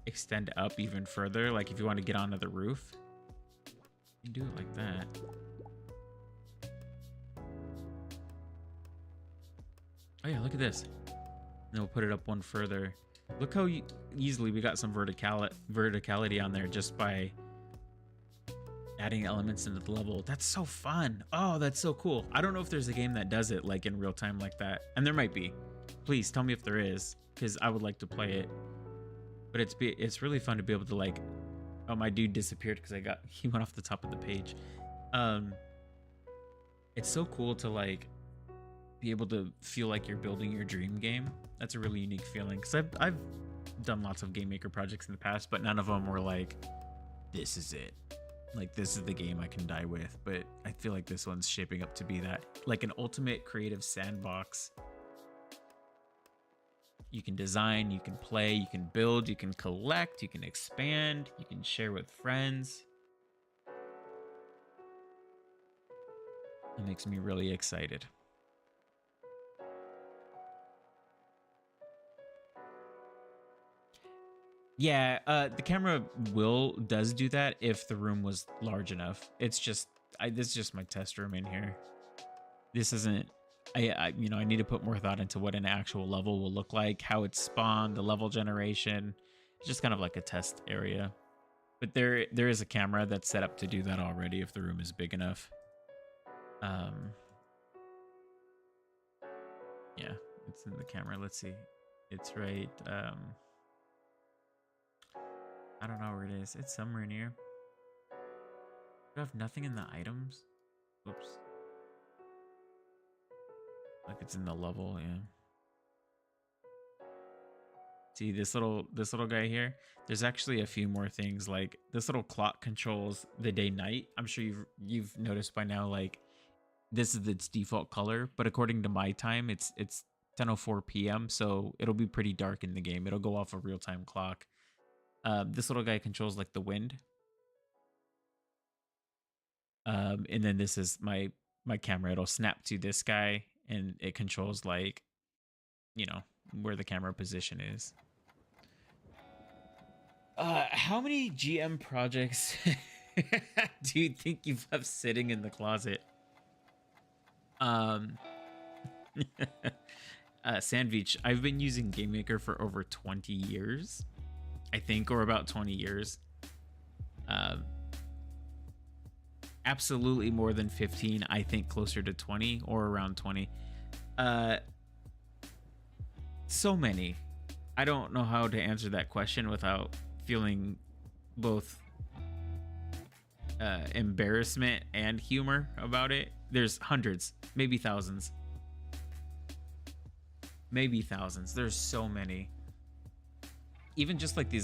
extend up even further. Like if you want to get onto the roof, you can do it like that. Oh yeah, look at this. And we'll put it up one further. Look how easily we got some verticality on there just by adding elements into the level. That's so fun. Oh, that's so cool. I don't know if there's a game that does it like in real time like that. And there might be. Please tell me if there is, because I would like to play it. But it's really fun to be able to like, oh, my dude disappeared because he went off the top of the page. It's so cool to like be able to feel like you're building your dream game. That's a really unique feeling, because I've done lots of GameMaker projects in the past, but none of them were like, this is it. Like, this is the game I can die with. But I feel like this one's shaping up to be that, like an ultimate creative sandbox. You can design, you can play, you can build, you can collect, you can expand, you can share with friends. That makes me really excited. Yeah, the camera does do that if the room was large enough. It's just this is just my test room in here. This isn't I need to put more thought into what an actual level will look like, how it's spawned, the level generation. It's just kind of like a test area. But there is a camera that's set up to do that already if the room is big enough. Yeah, it's in the camera. Let's see. It's right I don't know where it is. It's somewhere in here. Do I have nothing in the items? Oops. Like it's in the level, yeah. See this little guy here? There's actually a few more things. Like this little clock controls the day-night. I'm sure you've noticed by now, like this is its default color, but according to my time, it's 10:04 p.m. So it'll be pretty dark in the game. It'll go off a real-time clock. This little guy controls like the wind. And then this is my camera. It'll snap to this guy, and it controls like, where the camera position is. How many GM projects do you think you have sitting in the closet? Sandvich, I've been using GameMaker for over 20 years, I think, or about 20 years. Absolutely more than 15. I think closer to 20 or around 20. So many. I don't know how to answer that question without feeling both embarrassment and humor about it. There's hundreds, maybe thousands. Maybe thousands. There's so many. Even just like the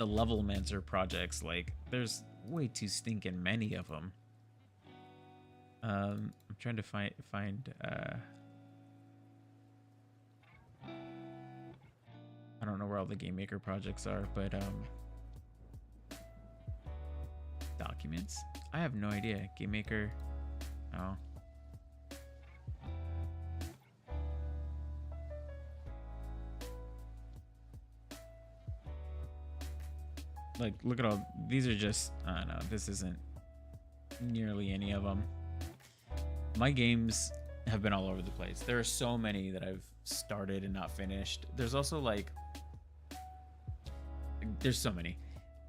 Levelmancer projects, like there's way too stinking many of them. I'm trying to find I don't know where all the GameMaker projects are, but documents. I have no idea. GameMaker. Oh. Like, look at all these are just, I don't know, this isn't nearly any of them. My games have been all over the place. There are so many that I've started and not finished. There's also like there's so many.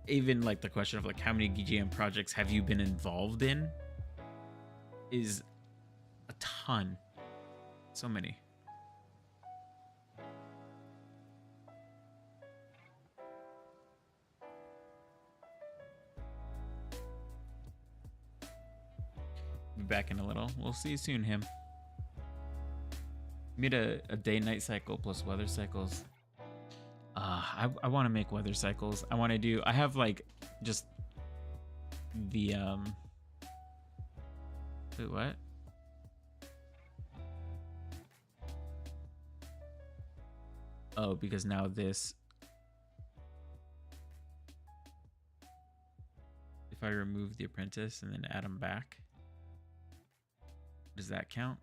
Even like the question of like how many GM projects have you been involved in is a ton. So many. Be back in a little. We'll see you soon, him. Made a day-night cycle plus weather cycles. I want to make weather cycles. I have like just the wait, what? Oh, because now this, if I remove the apprentice and then add him back, does that count?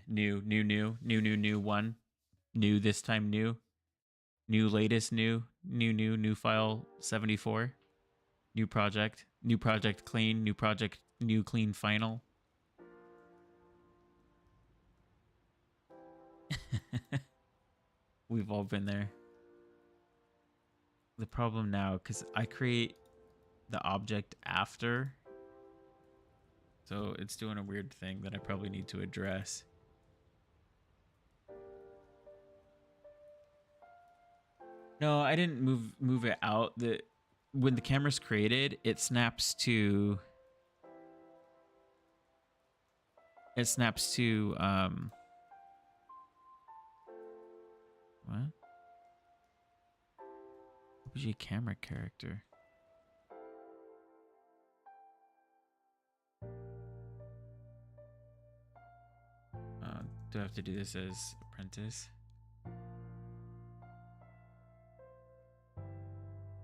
New one. New this time new latest new file 74. New project clean, new project new clean final. We've all been there. The problem now, because I create the object after, so it's doing a weird thing that I probably need to address. No, I didn't move it out. When the camera's created, it snaps to what? OBJ camera character. Do I have to do this as apprentice?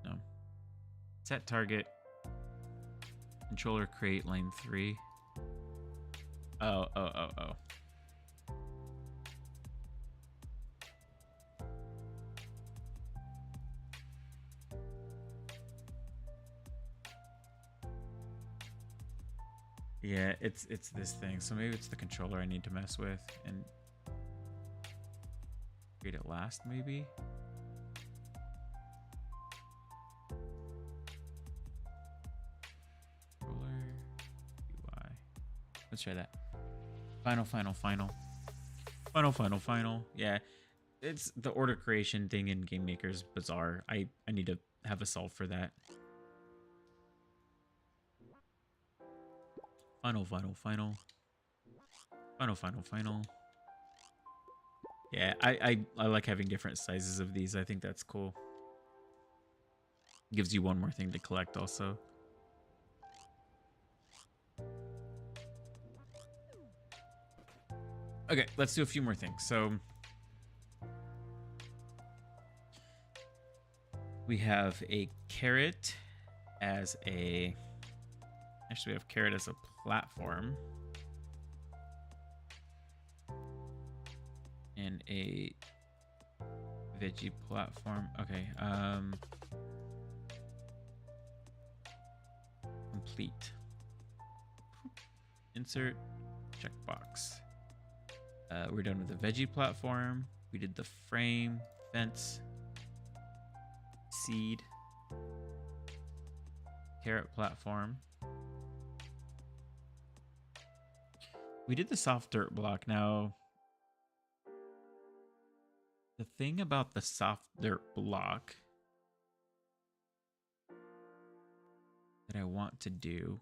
No. Set target. Controller create line 3. Oh. Yeah, it's this thing. So maybe it's the controller I need to mess with and create it last, maybe. Controller UI. Let's try that. Final. Yeah, it's the order creation thing in GameMaker is bizarre. I need to have a solve for that. Final. Yeah, I like having different sizes of these. I think that's cool. Gives you one more thing to collect also. Okay, let's do a few more things. So we have a carrot as a... Actually, we have carrot as a platform. And a veggie platform. Okay. Complete. Insert. Checkbox. We're done with the veggie platform. We did the frame, fence, seed, carrot platform. We did the soft dirt block. Now, the thing about the soft dirt block that I want to do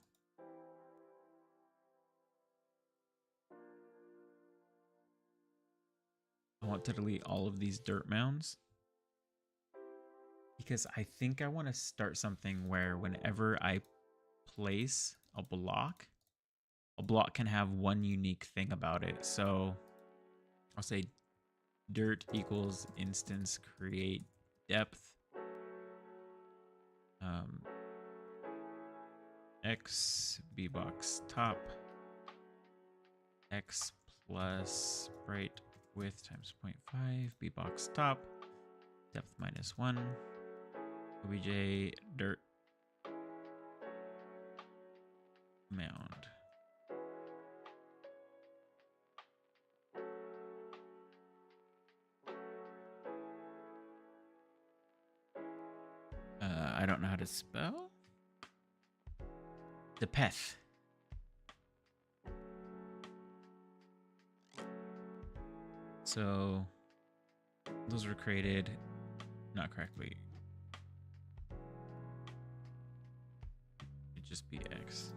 I want to delete all of these dirt mounds because I think I want to start something where whenever I place a block can have one unique thing about it. So I'll say dirt equals instance create depth x bbox top x plus sprite width times 0.5 bbox top depth -1 obj dirt mound. I don't know how to spell the peth. So those were created not correctly. It'd just be X.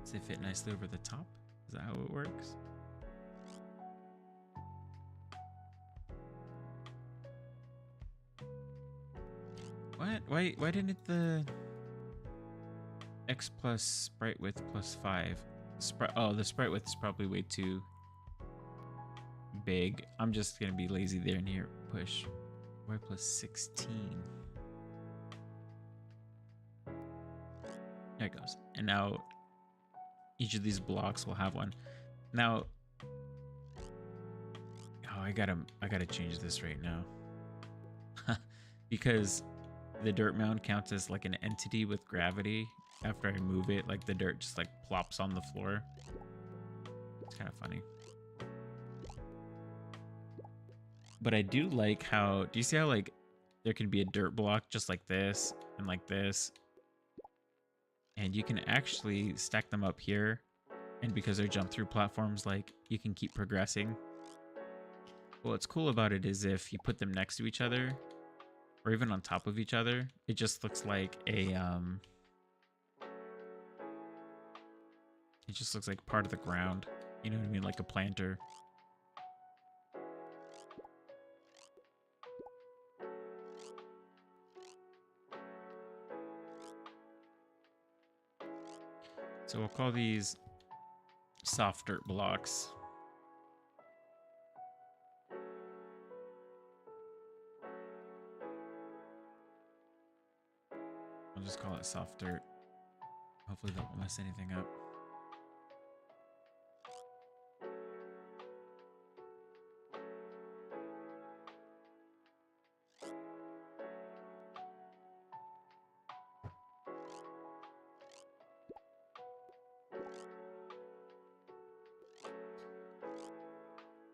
Does it fit nicely over the top? Is that how it works? What? Why didn't the X plus sprite width plus 5? Oh, the sprite width is probably way too big. I'm just gonna be lazy there and here push y plus 16. There it goes. And now Each of these blocks will have one. Now, oh, I gotta change this right now. Because the dirt mound counts as like an entity with gravity. After I move it, like the dirt just like plops on the floor. It's kind of funny. But I do like how, do you see how like there can be a dirt block just like this and like this? And you can actually stack them up here. And because they're jump through platforms, like you can keep progressing. But what's cool about it is if you put them next to each other or even on top of each other, it just looks like a, it just looks like part of the ground. You know what I mean? Like a planter. So we'll call these soft dirt blocks. I'll just call it soft dirt. Hopefully that won't mess anything up.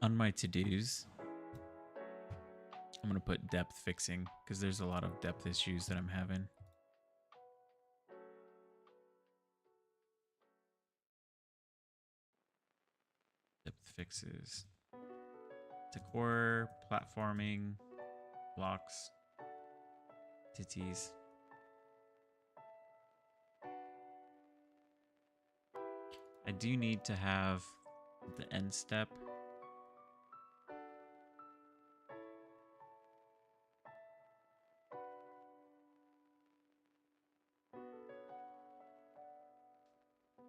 On my to-dos, I'm going to put depth fixing because there's a lot of depth issues that I'm having. Depth fixes. Decor, platforming, blocks, titties. I do need to have the end step.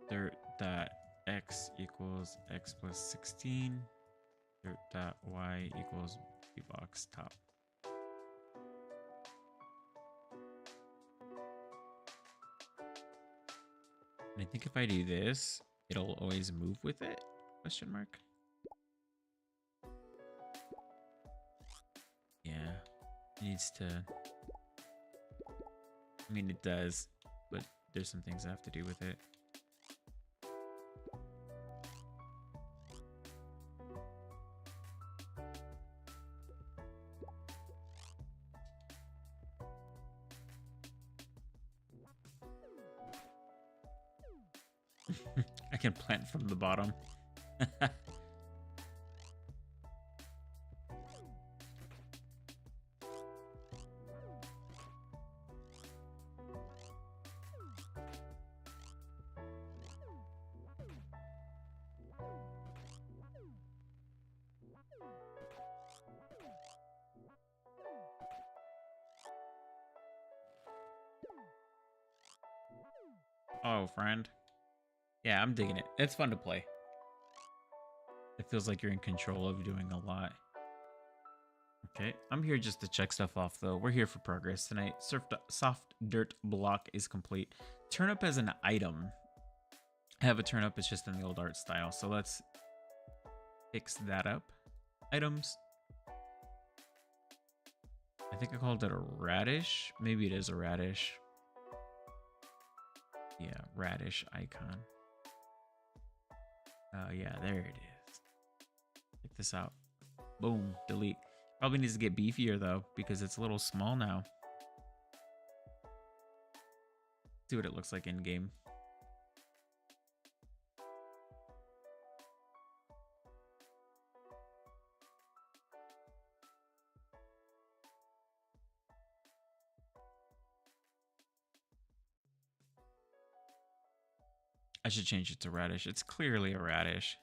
Dirt dot x equals x plus 16. Dirt dot y equals b box top. And I think if I do this, it'll always move with it? Question mark. Yeah, it needs to. I mean, it does, but there's some things I have to do with it. I can plant from the bottom. Oh, friend. Yeah, I'm digging it. It's fun to play. It feels like you're in control of doing a lot. Okay, I'm here just to check stuff off, though. We're here for progress tonight. Soft dirt block is complete. Turnip as an item. I have a turnip. It's just in the old art style. So let's fix that up. Items. I think I called it a radish. Maybe it is a radish. Yeah, radish icon. Yeah, there it is. Check this out. Boom, delete. Probably needs to get beefier though, because it's a little small now. See what it looks like in game. I should change it to radish. It's clearly a radish.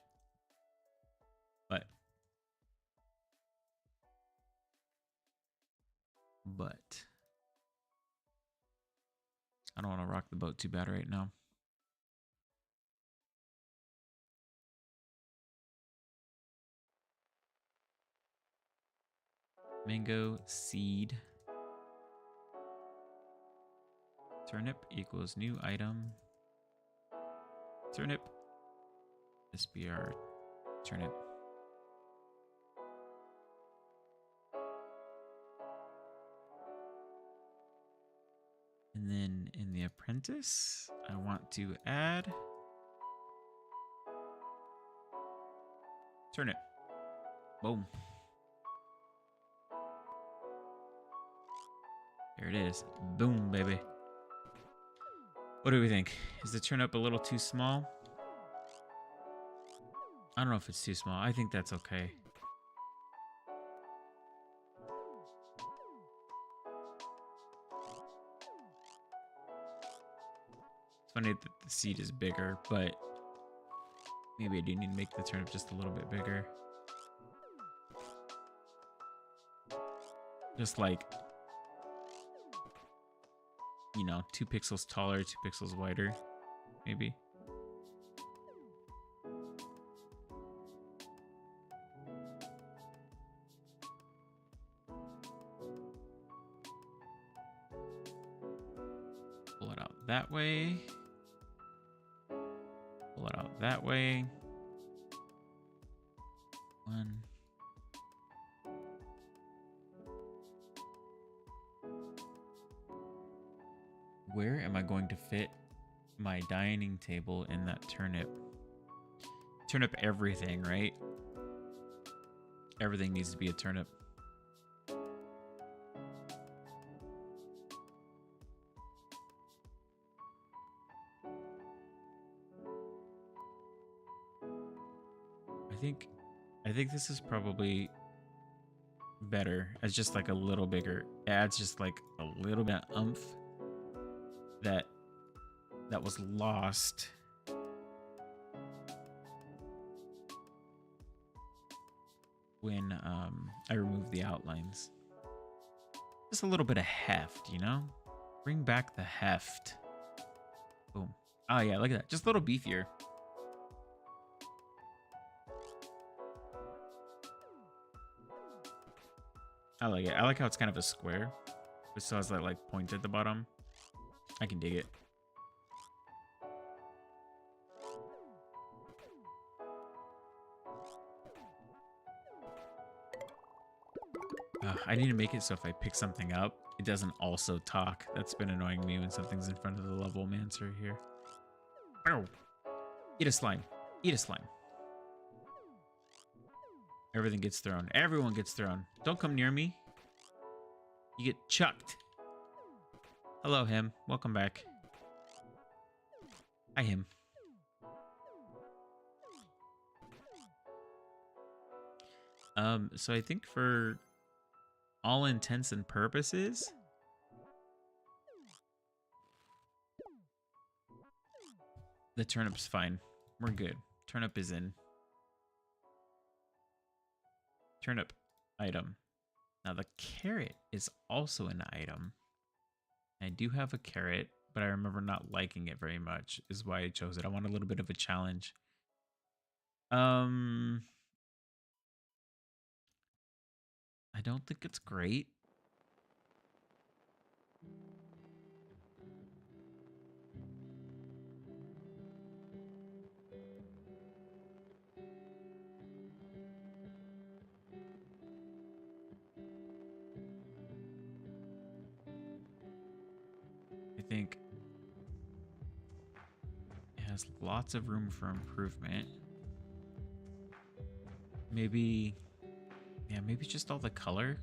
But I don't want to rock the boat too bad right now. Mango seed. Turnip equals new item. Turnip This be our turnip. And then in the apprentice, I want to add turnip. Boom. There it is. Boom, baby. What do we think? Is the turnip a little too small? I don't know if it's too small. I think that's okay. It's funny that the seed is bigger, but maybe I do need to make the turnip just a little bit bigger. Just like, you know, 2 pixels taller, 2 pixels wider, maybe. Pull it out that way. Pull it out that way. 1. Where am I going to fit my dining table in that turnip? Turnip everything, right? Everything needs to be a turnip. I think this is probably better as just like a little bigger. It adds just like a little bit of oomph that was lost when I removed the outlines. Just a little bit of heft, you know? Bring back the heft. Boom. Oh yeah, look at that. Just a little beefier. I like it. I like how it's kind of a square. It still has that like point at the bottom. I can dig it. I need to make it so if I pick something up, it doesn't also talk. That's been annoying me when something's in front of the level mancer here. Ow. Eat a slime. Eat a slime. Everything gets thrown. Everyone gets thrown. Don't come near me. You get chucked. Hello, him. Welcome back. Hi, him. So I think for all intents and purposes, the turnip's fine. We're good. Turnip is in. Turnip item. Now the carrot is also an item. I do have a carrot, but I remember not liking it very much, is why I chose it. I want a little bit of a challenge. I don't think it's great. I think it has lots of room for improvement. Maybe, yeah, maybe just all the color.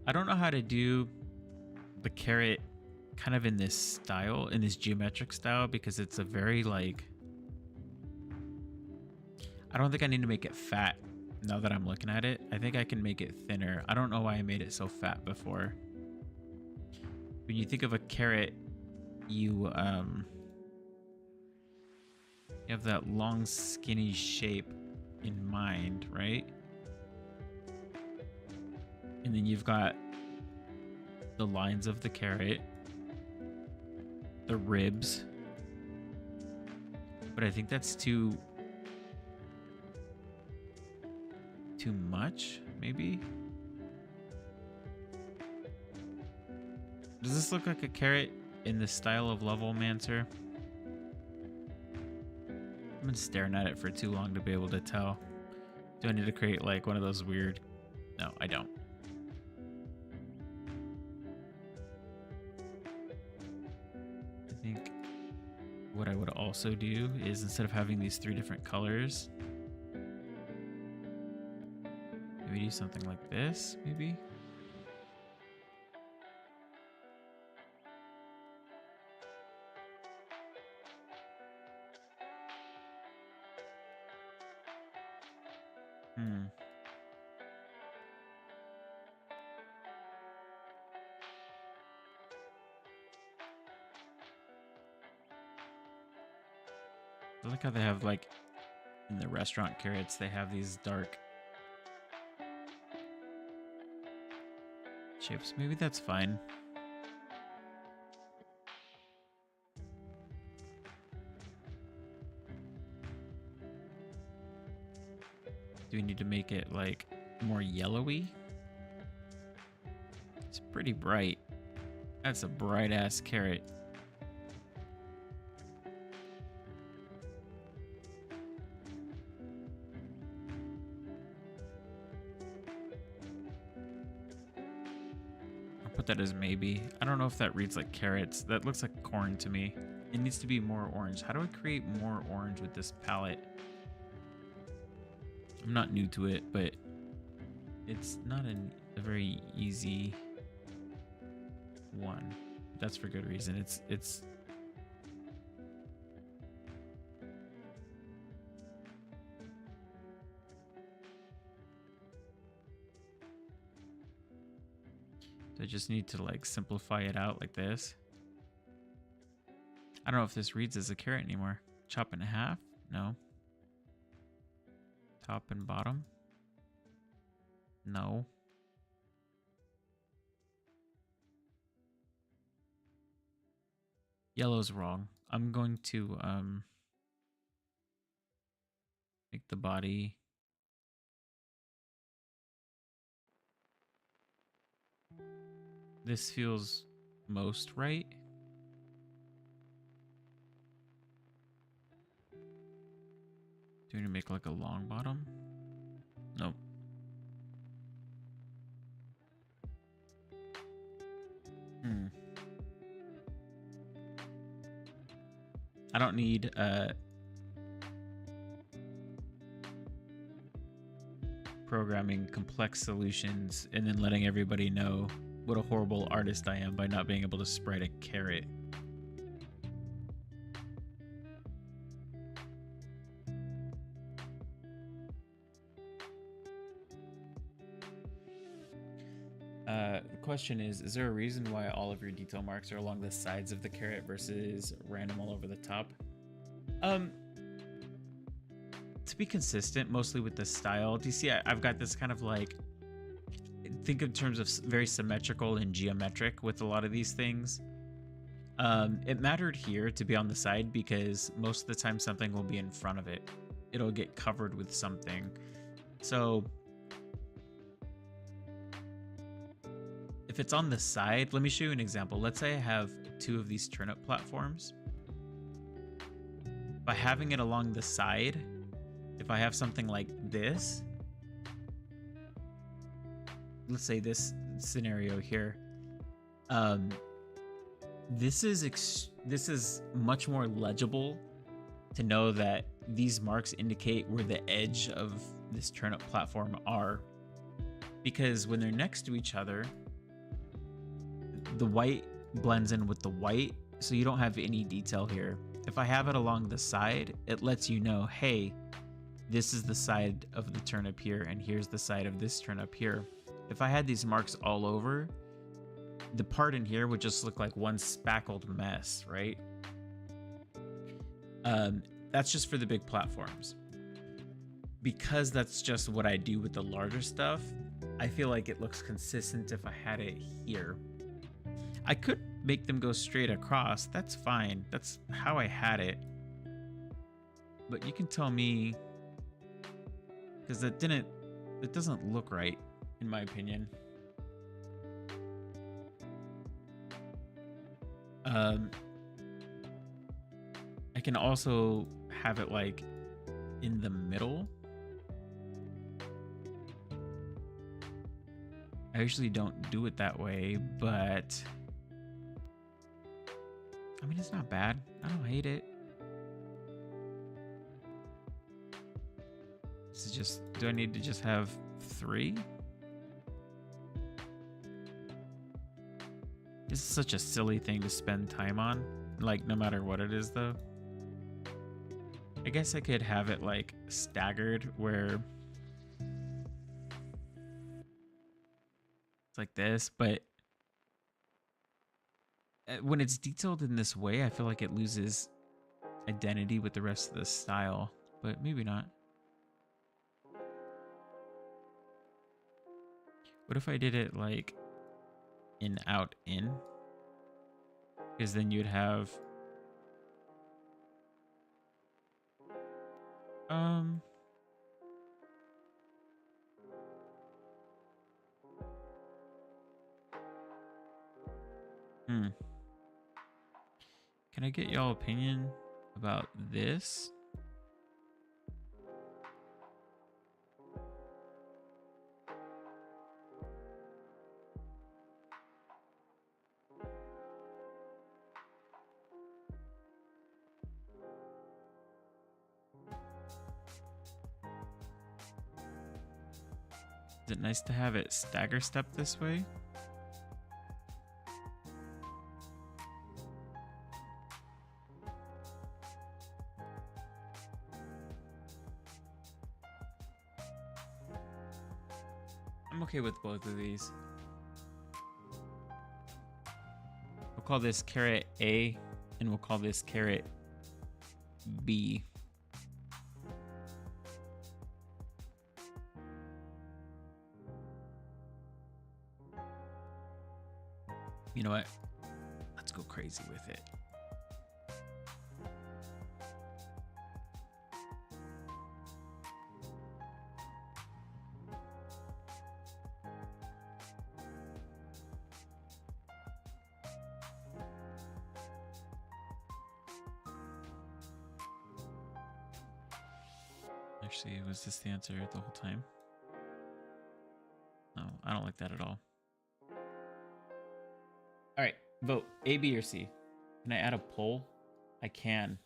I don't know how to do the carrot kind of in this style, in this geometric style, because it's a very like, I don't think I need to make it fat now that I'm looking at it. I think I can make it thinner. I don't know why I made it so fat before. When you think of a carrot, you have that long skinny shape in mind, right? And then you've got the lines of the carrot, the ribs. But I think that's too much, maybe? Does this look like a carrot in the style of Level Mancer? I've been staring at it for too long to be able to tell. Do I need to create like one of those weird? No, I don't. I think what I would also do is, instead of having these 3 different colors, maybe do something like this, maybe. I like how they have, like, in the restaurant carrots, they have these dark shapes. Maybe that's fine. Do we need to make it, like, more yellowy? It's pretty bright. That's a bright-ass carrot. I'll put that as maybe. I don't know if that reads like carrots. That looks like corn to me. It needs to be more orange. How do I create more orange with this palette? I'm not new to it, but it's not a very easy one. That's for good reason. It's I just need to like simplify it out like this. I don't know if this reads as a carrot anymore. Chop in half? No. Top and bottom? No. Yellow's wrong. I'm going to make the body this feels most right. Do we need to make like a long bottom? Nope. I don't need programming complex solutions and then letting everybody know what a horrible artist I am by not being able to sprite a carrot. The question is there a reason why all of your detail marks are along the sides of the carrot versus random all over the top? To be consistent, mostly with the style. Do you see I've got this kind of like, think in terms of very symmetrical and geometric with a lot of these things. It mattered here to be on the side because most of the time something will be in front of it. It'll get covered with something. So if it's on the side, let me show you an example. Let's say I have 2 of these turnip platforms. By having it along the side, if I have something like this, let's say this scenario here, this is much more legible to know that these marks indicate where the edge of this turnip platform are, because when they're next to each other, the white blends in with the white, so you don't have any detail here. If I have it along the side, it lets you know, hey, this is the side of the turnip here, and here's the side of this turnip here. If I had these marks all over, the part in here would just look like one spackled mess, right? That's just for the big platforms. Because that's just what I do with the larger stuff, I feel like it looks consistent if I had it here. I could make them go straight across. That's fine. That's how I had it. But you can tell me, because it doesn't look right, in my opinion. I can also have it like in the middle. I usually don't do it that way, but I mean, it's not bad. I don't hate it. This is just, do I need to just have 3? This is such a silly thing to spend time on, like no matter what it is though. I guess I could have it like staggered where it's like this, but when it's detailed in this way, I feel like it loses identity with the rest of the style, but maybe not. What if I did it like in, out, in? Because then you'd have Can I get y'all opinion about this? Is it nice to have it stagger step this way? I'm okay with both of these. We'll call this caret A and we'll call this caret B. You know what? Let's go crazy with it. Actually, was this the answer the whole time? No, I don't like that at all. All right, vote A, B, or C. Can I add a poll? I can.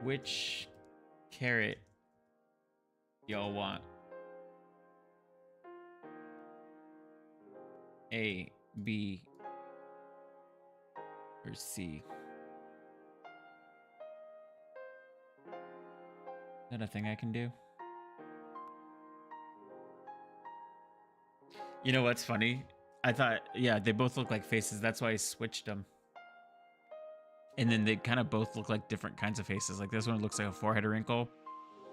Which caret y'all want? A, B, or C? Is that a thing I can do? You know what's funny? I thought, yeah, they both look like faces. That's why I switched them. And then they kind of both look like different kinds of faces. Like this one looks like a forehead wrinkle.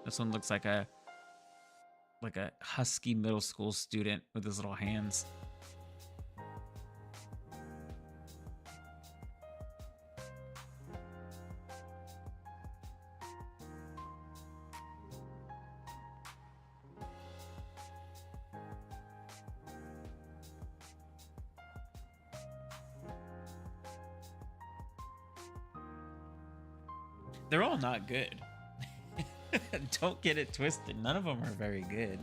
This one looks like a husky middle school student with his little hands. They're all not good. Don't get it twisted. None of them are very good,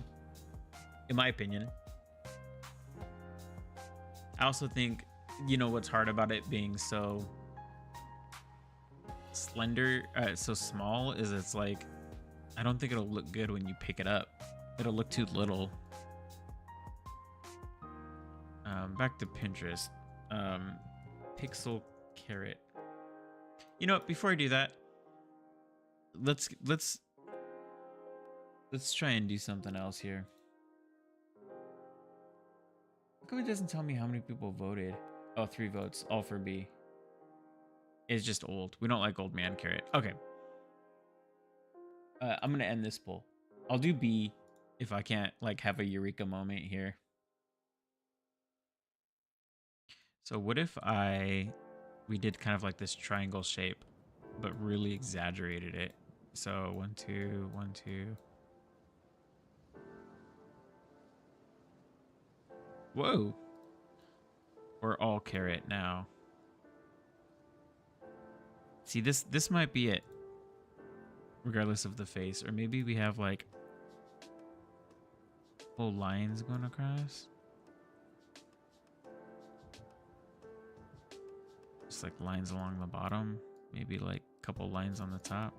in my opinion. I also think, you know, what's hard about it being so slender, so small, is it's like, I don't think it'll look good when you pick it up. It'll look too little. Back to Pinterest. Pixel caret. You know what? Before I do that, let's try and do something else here. How come it doesn't tell me how many people voted? Oh, 3 votes, all for B. It's just old. We don't like old man caret. Okay. I'm gonna end this poll. I'll do B if I can't like have a eureka moment here. So what if we did kind of like this triangle shape, but really exaggerated it? So 1, 2, 1, 2. Whoa. We're all caret now. See, this might be it, regardless of the face. Or maybe we have like whole lines going across. Just like lines along the bottom. Maybe like a couple lines on the top.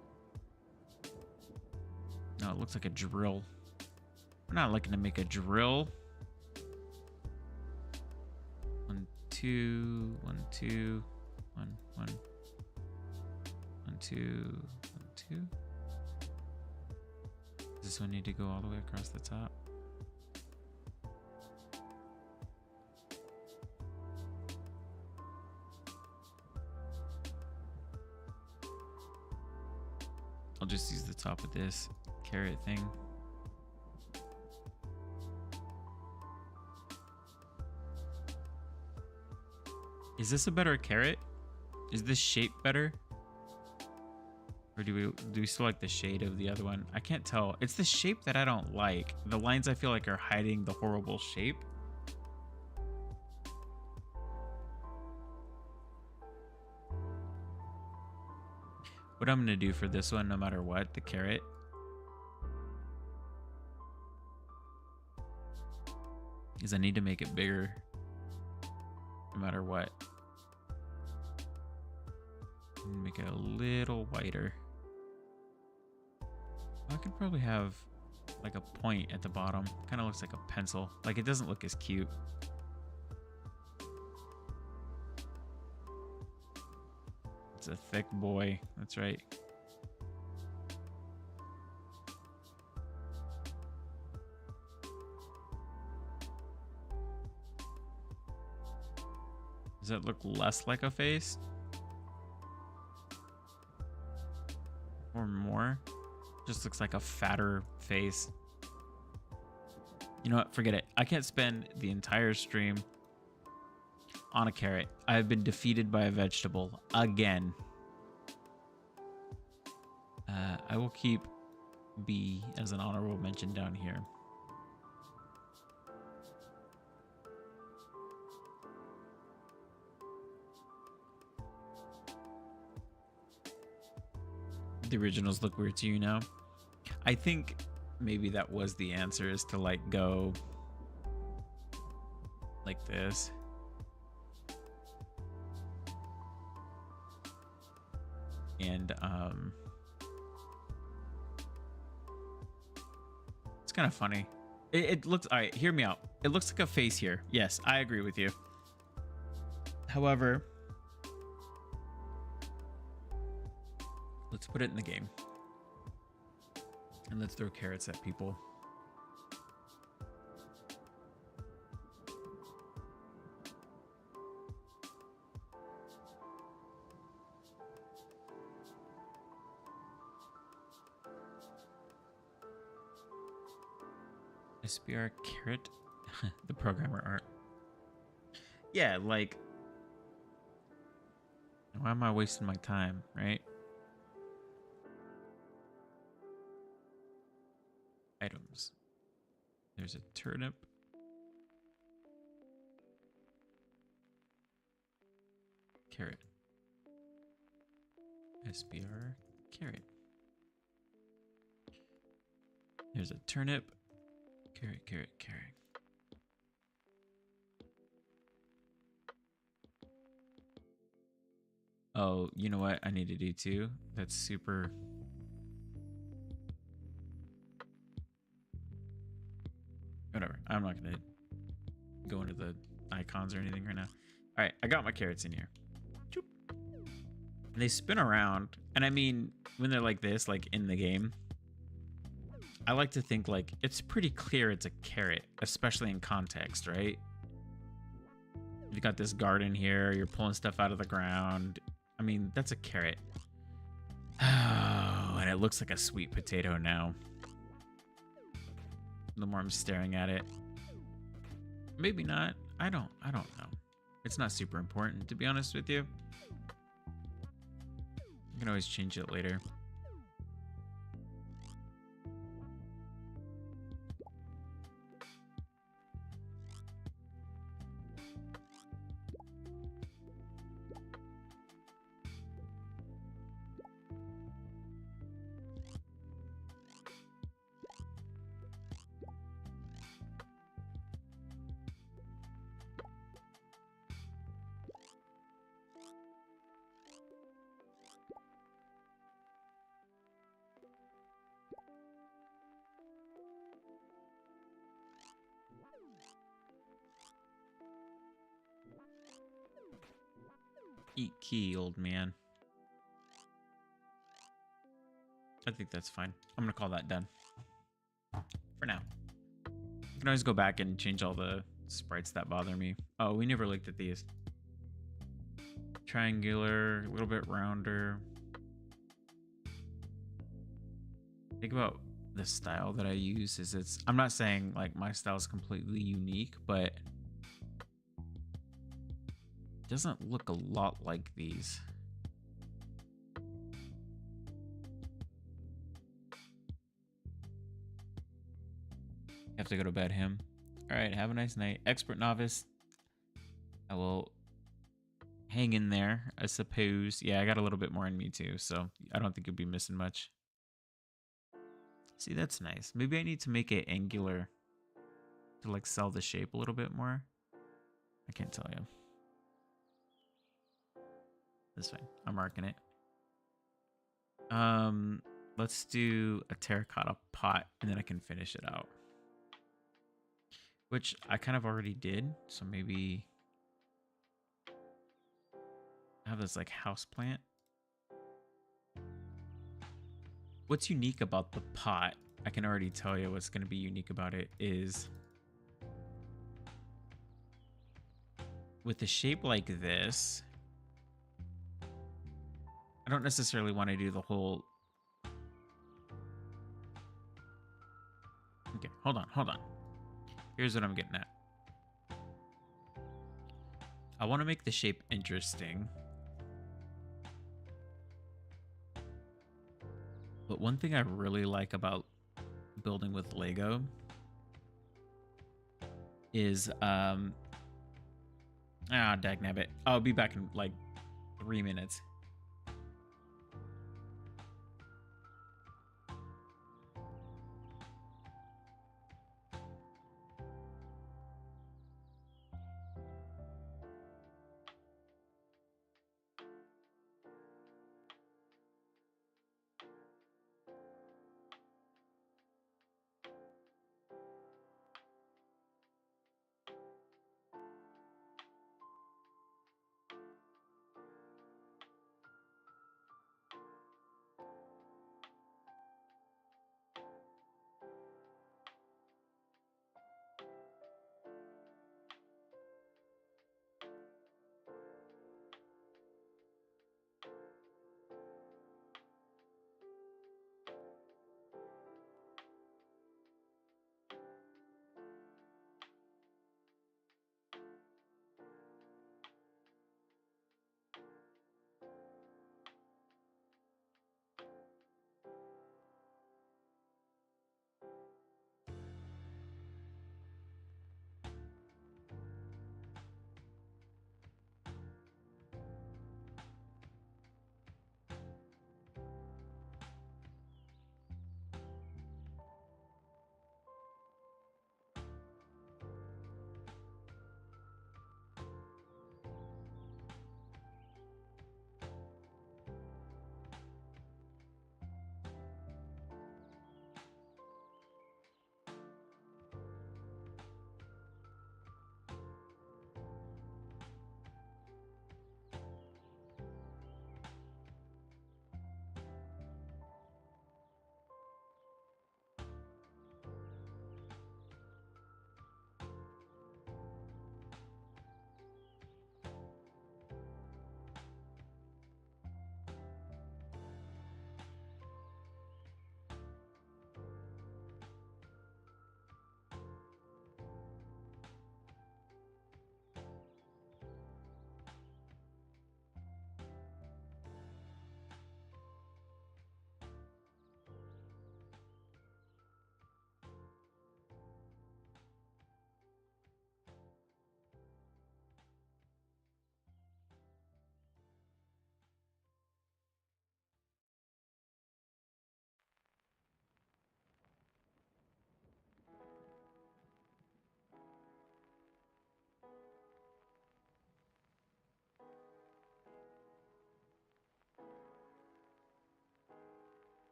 No, it looks like a drill. We're not looking to make a drill. 1, 2, 1, 2, 1, 1, 1, 2, 1, 2. Does this one need to go all the way across the top? I'll just use the top of this carrot thing. Is this a better carrot? Is this shape better? Or do we still like the shade of the other one? I can't tell. It's the shape that I don't like. The lines I feel like are hiding the horrible shape. What I'm gonna do for this one, no matter what, the carrot, is I need to make it bigger no matter what. Make it a little wider. I could probably have like a point at the bottom. Kind of looks like a pencil. Like it doesn't look as cute. It's a thick boy. That's right. Does that look less like a face? Or more? Just looks like a fatter face. You know what? Forget it. I can't spend the entire stream on a carrot. I have been defeated by a vegetable again. I will keep B as an honorable mention down here. The originals look weird to you now. I think maybe that was the answer, is to like go like this. And it's kind of funny. It looks, all right, hear me out. It looks like a face here. Yes, I agree with you. However, let's put it in the game. And let's throw carrots at people. SBR carrot, the programmer art. Yeah, like, why am I wasting my time, right? Items. There's a turnip. Carrot. SBR carrot. There's a turnip. Carrot, carrot, carrot. Oh, you know what I need to do too? That's super... Whatever. I'm not going to go into the icons or anything right now. All right, I got my carrots in here. Choop. They spin around. And I mean, when they're like this, like in the game, I like to think like it's pretty clear it's a carrot, especially in context, right? You got this garden here, you're pulling stuff out of the ground. I mean, that's a carrot. Oh, and it looks like a sweet potato now. The more I'm staring at it. Maybe not. I don't know. It's not super important, to be honest with you. You can always change it later. Eat key, old man. I think that's fine. I'm gonna call that done for now. You can always go back and change all the sprites that bother me. Oh, we never looked at these. Triangular, a little bit rounder. Think about the style that I use is I'm not saying like my style is completely unique, but it doesn't look a lot like these. Have to go to bed, him. All right, have a nice night. Expert novice. I will hang in there, I suppose. Yeah, I got a little bit more in me too, so I don't think you'll be missing much. See, that's nice. Maybe I need to make it angular to like sell the shape a little bit more. I can't tell you. That's fine. I'm marking it. Let's do a terracotta pot and then I can finish it out. Which I kind of already did, so maybe I have this like house plant. What's unique about the pot, I can already tell you what's going to be unique about it is with a shape like this, I don't necessarily want to do the whole... Okay, hold on. Here's what I'm getting at. I want to make the shape interesting. But one thing I really like about building with Lego is, dagnabbit. I'll be back in like 3 minutes.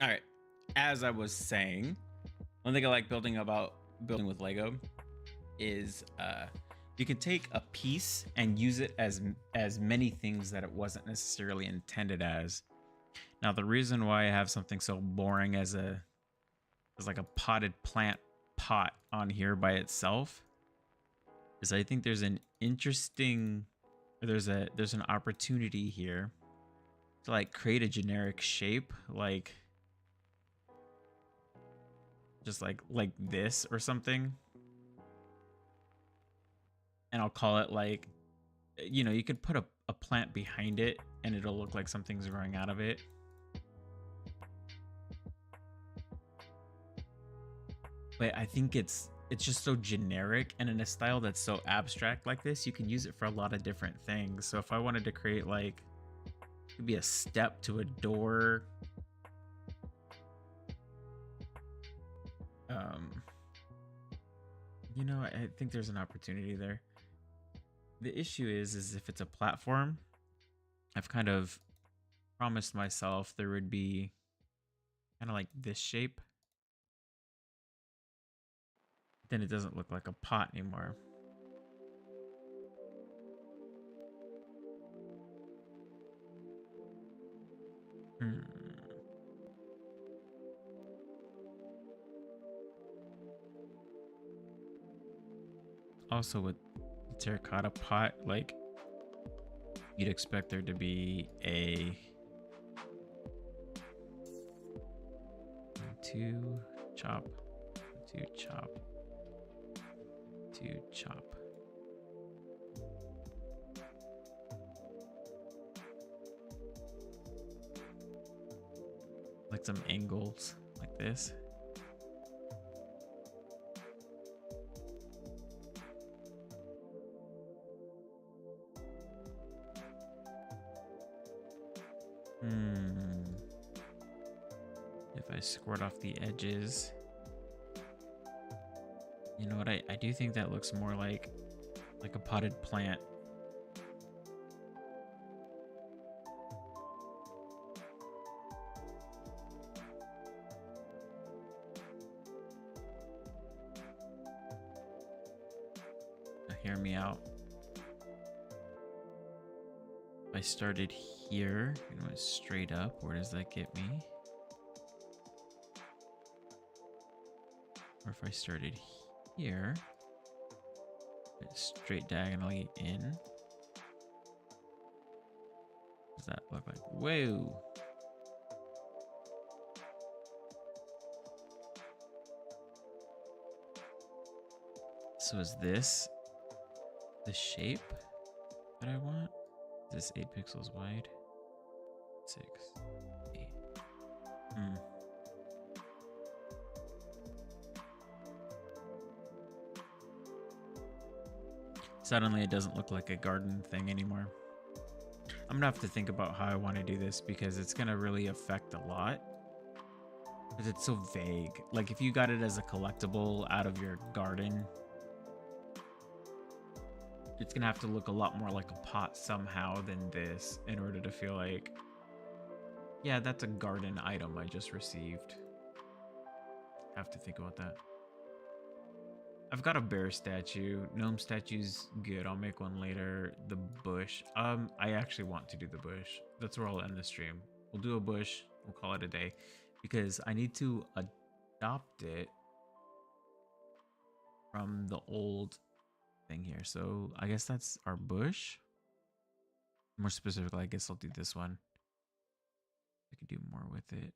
All right. As I was saying, one thing I like building with Lego is you can take a piece and use it as many things that it wasn't necessarily intended as. Now, the reason why I have something so boring as like a potted plant pot on here by itself is I think there's an interesting there's an opportunity here to like create a generic shape, like just like this or something, and I'll call it like, you know, you could put a plant behind it and it'll look like something's growing out of it. But I think it's just so generic, and in a style that's so abstract like this, you can use it for a lot of different things. So if I wanted to create like, it could be a step to a door, you know, I think there's an opportunity there. The issue is if it's a platform, I've kind of promised myself there would be kind of like this shape. Then it doesn't look like a pot anymore. Also with terracotta pot, like you'd expect there to be a 2 chop, 2 chop, 2 chop. Like some angles like this. If I squirt off the edges, you know what? I do think that looks more like a potted plant. Now, hear me out. If I started here and went straight up, where does that get me? Or if I started here, went straight diagonally in, what does that look like? Whoa! So is this the shape that I want? Is this 8 pixels wide? 6, 8. Suddenly it doesn't look like a garden thing anymore. I'm gonna have to think about how I want to do this because it's gonna really affect a lot. Because it's so vague. Like if you got it as a collectible out of your garden, it's gonna have to look a lot more like a pot somehow than this in order to feel like, yeah, that's a garden item I just received. Have to think about that. I've got a bear statue. Gnome statue's good. I'll make one later. The bush. I actually want to do the bush. That's where I'll end the stream. We'll do a bush. We'll call it a day because I need to adopt it from the old thing here. So I guess that's our bush. More specifically, I guess I'll do this one. I could do more with it.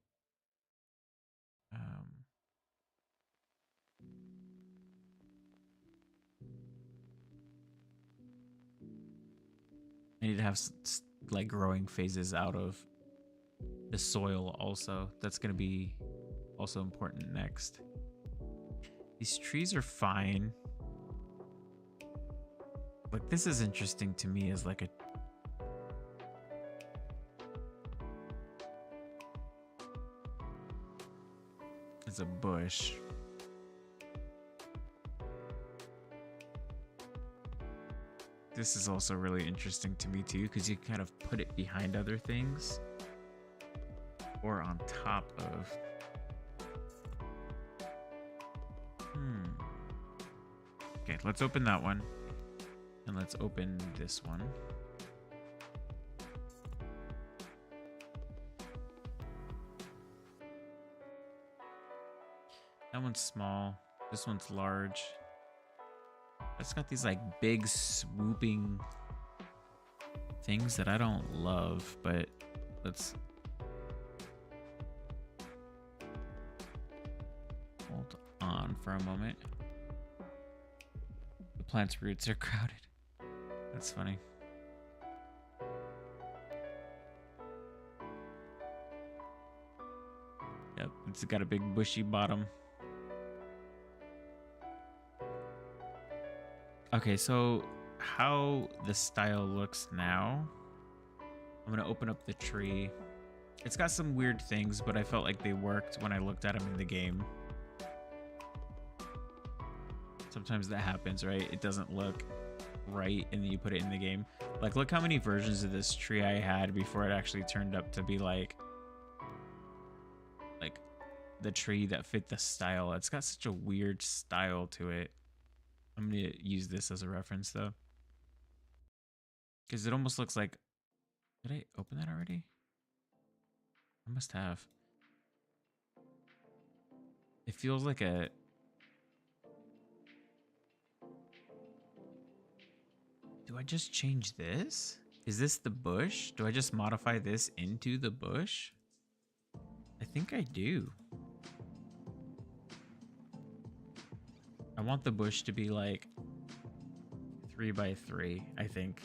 I need to have like growing phases out of the soil also. That's going to be also important next. These trees are fine. Like this is interesting to me as like a bush. This is also really interesting to me too because you kind of put it behind other things. or on top of. Okay, let's open that one. And let's open this one. That one's small. This one's large. It's got these like big swooping things that I don't love, but let's hold on for a moment. The plant's roots are crowded. That's funny. Yep, it's got a big bushy bottom. Okay, so how the style looks now, I'm gonna open up the tree. It's got some weird things, but I felt like they worked when I looked at them in the game. Sometimes that happens, right? It doesn't look right, and then you put it in the game. Like, look how many versions of this tree I had before it actually turned up to be like the tree that fit the style. It's got such a weird style to it. I'm gonna use this as a reference though, because it almost looks like, did I open that already? I must have. It feels like a, do I just change this? Is this the bush? Do I just modify this into the bush? I think I do. I want the bush to be like 3 by 3, I think.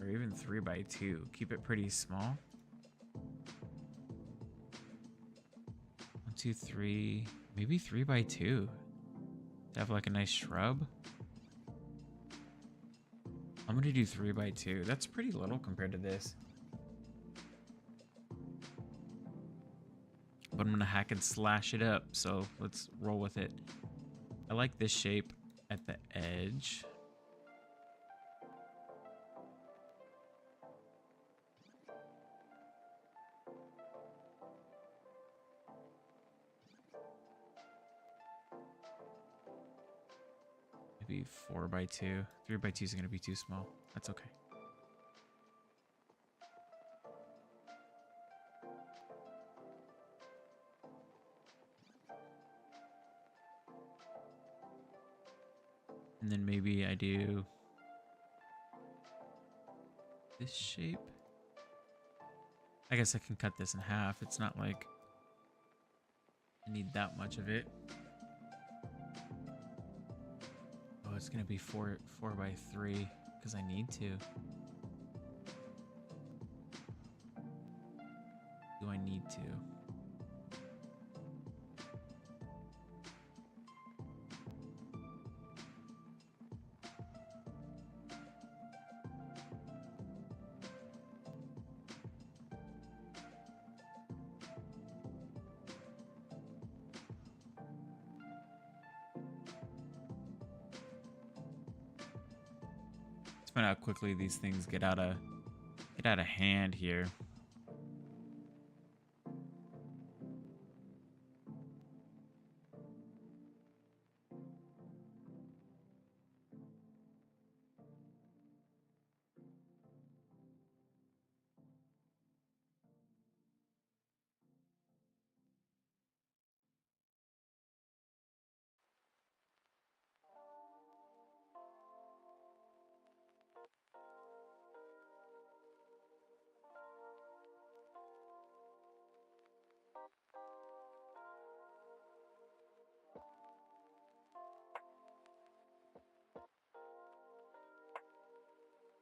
Or even 3 by 2. Keep it pretty small. 1, 2, 3. Maybe 3 by 2. To have like a nice shrub. I'm gonna do 3 by 2. That's pretty little compared to this. But I'm gonna hack and slash it up, so let's roll with it. I like this shape at the edge. Maybe 4 by 2. 3 by 2 is gonna be too small. That's okay. And then maybe I do this shape. I guess I can cut this in half. It's not like I need that much of it. Oh, it's gonna be 4 by 3 because I need to. Do I need to? Find out how quickly these things get out of hand here.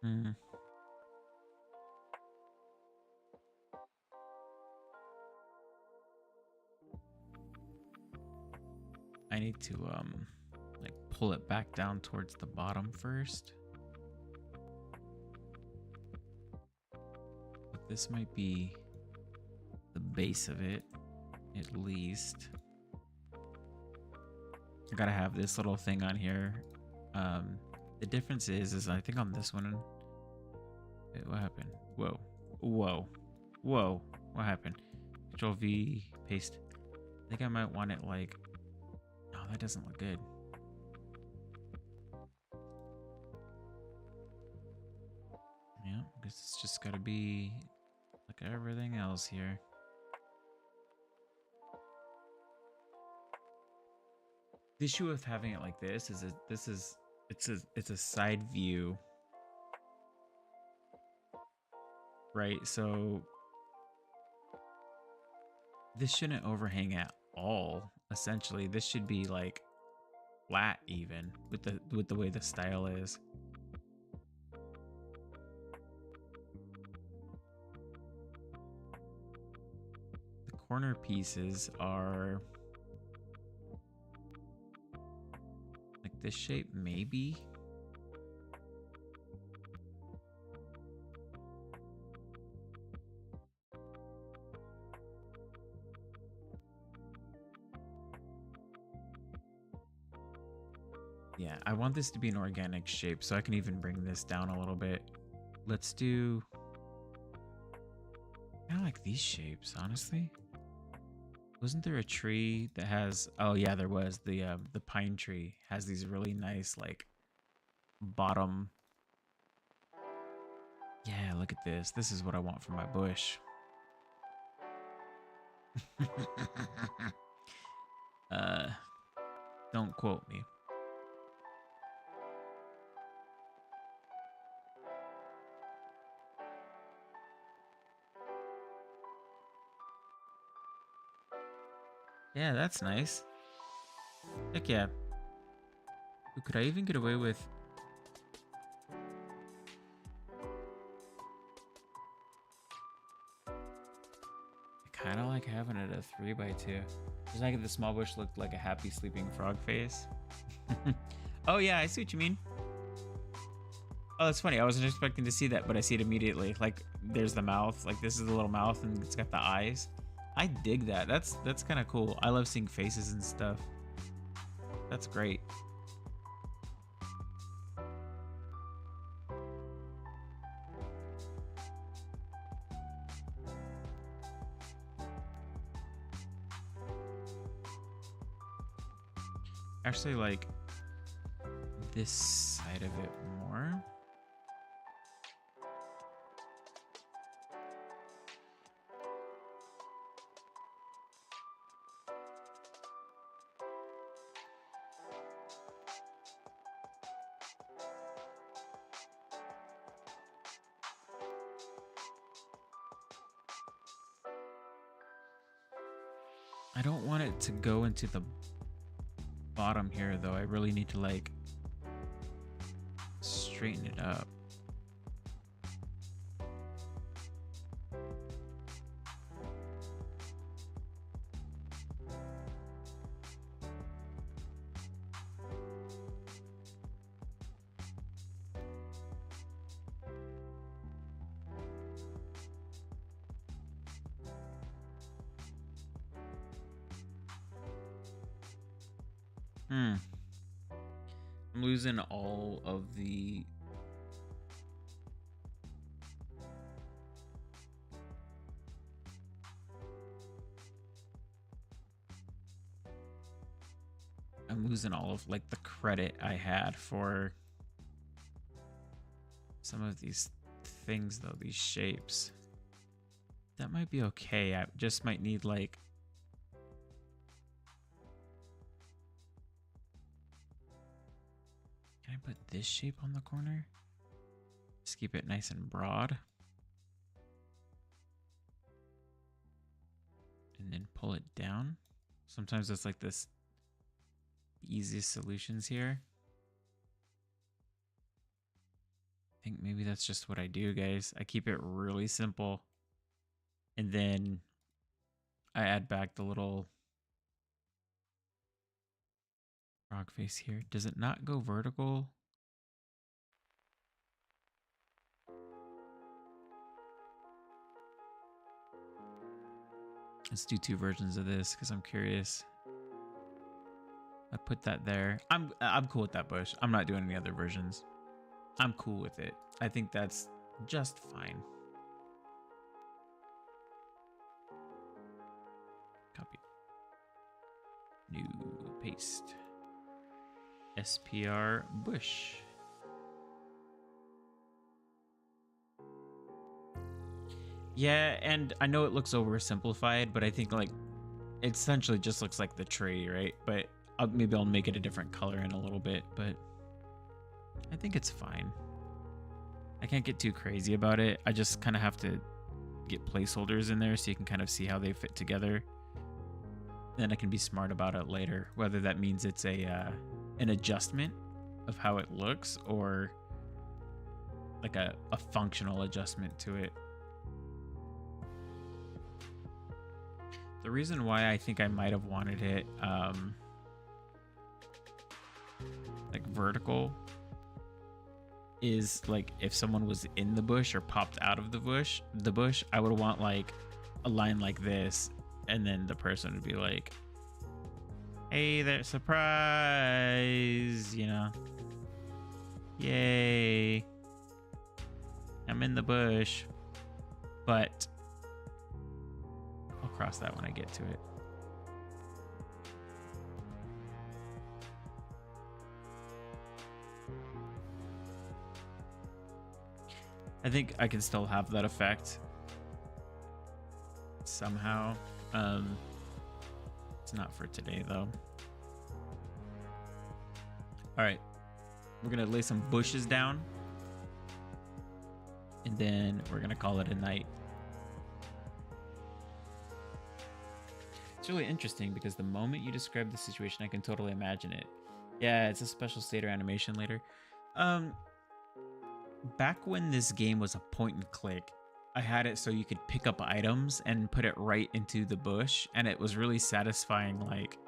Hmm. I need to like pull it back down towards the bottom first. But this might be the base of it, at least. I gotta have this little thing on here. The difference is I think on this one Wait, what happened? Whoa. Whoa. Whoa. What happened? Control V, paste. I think I might want it like... Oh, that doesn't look good. Yeah, I guess it's just gotta be like everything else here. The issue with having it like this is it's a side view, right? So this shouldn't overhang at all. Essentially, this should be like flat even with the way the style is. The corner pieces are like this shape, maybe. Yeah, I want this to be an organic shape, so I can even bring this down a little bit. Let's do... I like these shapes, honestly. Wasn't there a tree that has... Oh yeah, there was. The pine tree has these really nice, like, bottom... Yeah, look at this. This is what I want for my bush. Don't quote me. Yeah, that's nice. Heck yeah. Ooh, could I even get away with... I kind of like having it a 3x2. Just like if the small bush looked like a happy sleeping frog face. Oh yeah, I see what you mean. Oh, that's funny. I wasn't expecting to see that, but I see it immediately. Like, there's the mouth. Like, this is the little mouth, and it's got the eyes. I dig that. That's kind of cool. I love seeing faces and stuff. That's great. Actually, like this side of it more. I don't want it to go into the bottom here, though. I really need to like straighten it up. I'm losing all of the... I'm losing all of like the credit I had for some of these things, though, these shapes. That might be okay. I just might need like... Can I put this shape on the corner? Just keep it nice and broad. And then pull it down. Sometimes it's like this easiest solutions here. I think maybe that's just what I do, guys. I keep it really simple. And then I add back the little frog face here. Does it not go vertical? Let's do 2 versions of this because I'm curious. I put that there. I'm cool with that bush. I'm not doing any other versions. I'm cool with it. I think that's just fine. Copy. New paste. SPR bush. Yeah, and I know it looks oversimplified, but I think like it essentially just looks like the tree, right? But maybe I'll make it a different color in a little bit, but I think it's fine. I can't get too crazy about it. I just kind of have to get placeholders in there so you can kind of see how they fit together. Then I can be smart about it later, whether that means it's an adjustment of how it looks or like a functional adjustment to it. The reason why I think I might have wanted it like vertical is like if someone was in the bush or popped out of the bush, I would want like a line like this, and then the person would be like, "Hey there, surprise, you know. Yay. I'm in the bush." But I'll cross that when I get to it. I think I can still have that effect somehow. It's not for today though. All right, we're gonna lay some bushes down and then we're gonna call it a night. It's really interesting because the moment you describe the situation, I can totally imagine it. Yeah, it's a special state or animation later. Back when this game was a point and click, I had it so you could pick up items and put it right into the bush, and it was really satisfying, like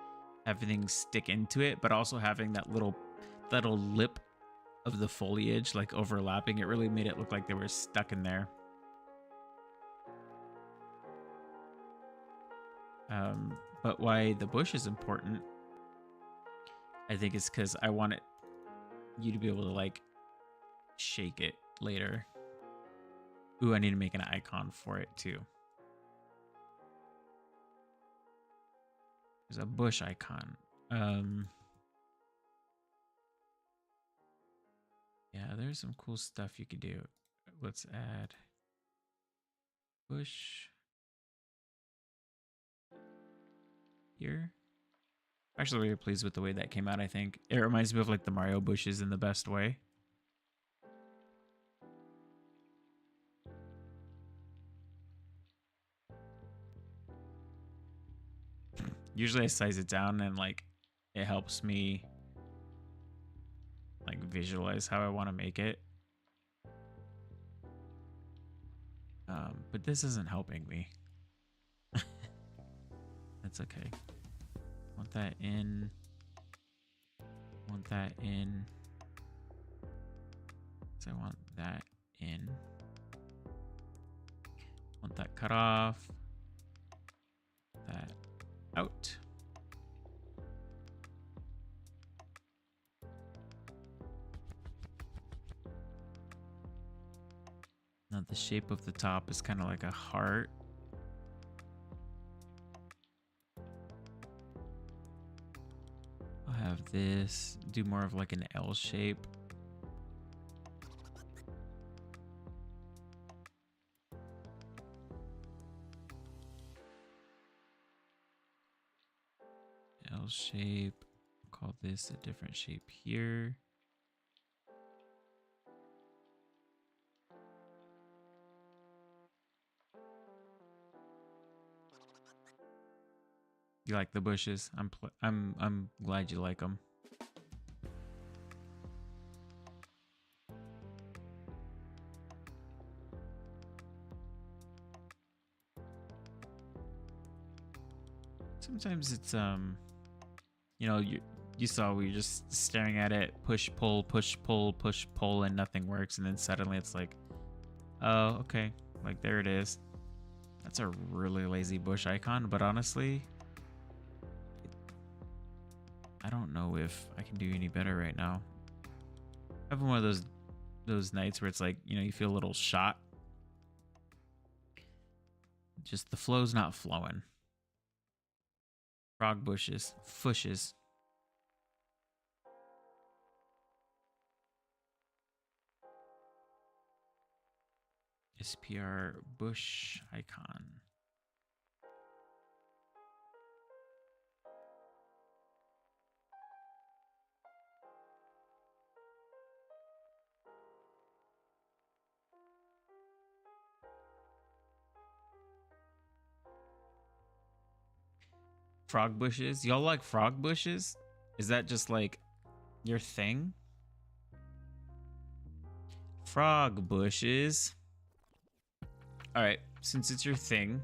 having things stick into it, but also having that little lip of the foliage like overlapping. It really made it look like they were stuck in there. But why the bush is important, I think, is because I want you to be able to like shake it later. Ooh, I need to make an icon for it too. There's a bush icon. Yeah, there's some cool stuff you could do. Let's add bush here. Actually, really pleased with the way that came out. I think it reminds me of like the Mario bushes in the best way. Usually I size it down and like it helps me like visualize how I want to make it. But this isn't helping me. That's okay. Want that in. Want that in. So I want that in. Want that cut off. That out. Now the shape of the top is kind of like a heart. I'll have this do more of like an L shape. L shape. I'll call this a different shape here. You like the bushes? I'm glad you like them. Sometimes it's you know, you saw we were just staring at it, push pull, and nothing works, and then suddenly it's like, oh, okay, like there it is. That's a really lazy bush icon, but honestly, I don't know if I can do any better right now. Having one of those those nights where it's like, you know, you feel a little shot. Just the flow's not flowing. Frog bushes, fushes. SPR bush icon. Frog bushes? Y'all like frog bushes? Is that just like your thing? Frog bushes. All right, since it's your thing.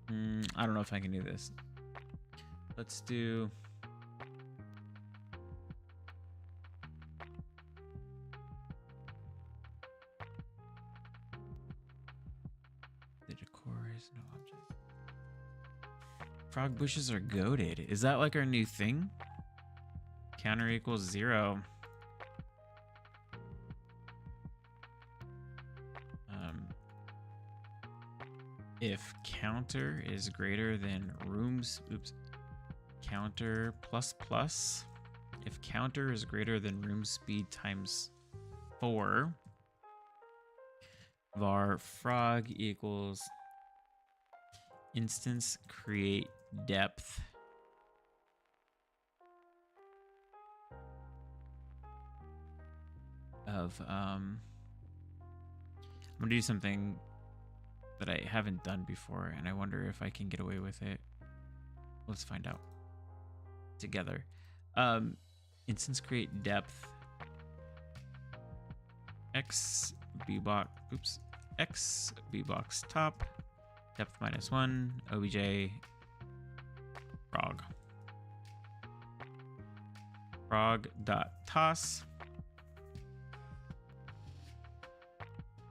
I don't know if I can do this. Let's do... The decor is no object. Frog bushes are goated. Is that like our new thing? Counter equals 0. If counter is greater than rooms, counter plus plus. If counter is greater than room speed times 4, var frog equals instance create depth of I'm gonna do something that I haven't done before, and I wonder if I can get away with it. Let's find out together. Instance create depth x b box x b box top depth -1 obj frog dot toss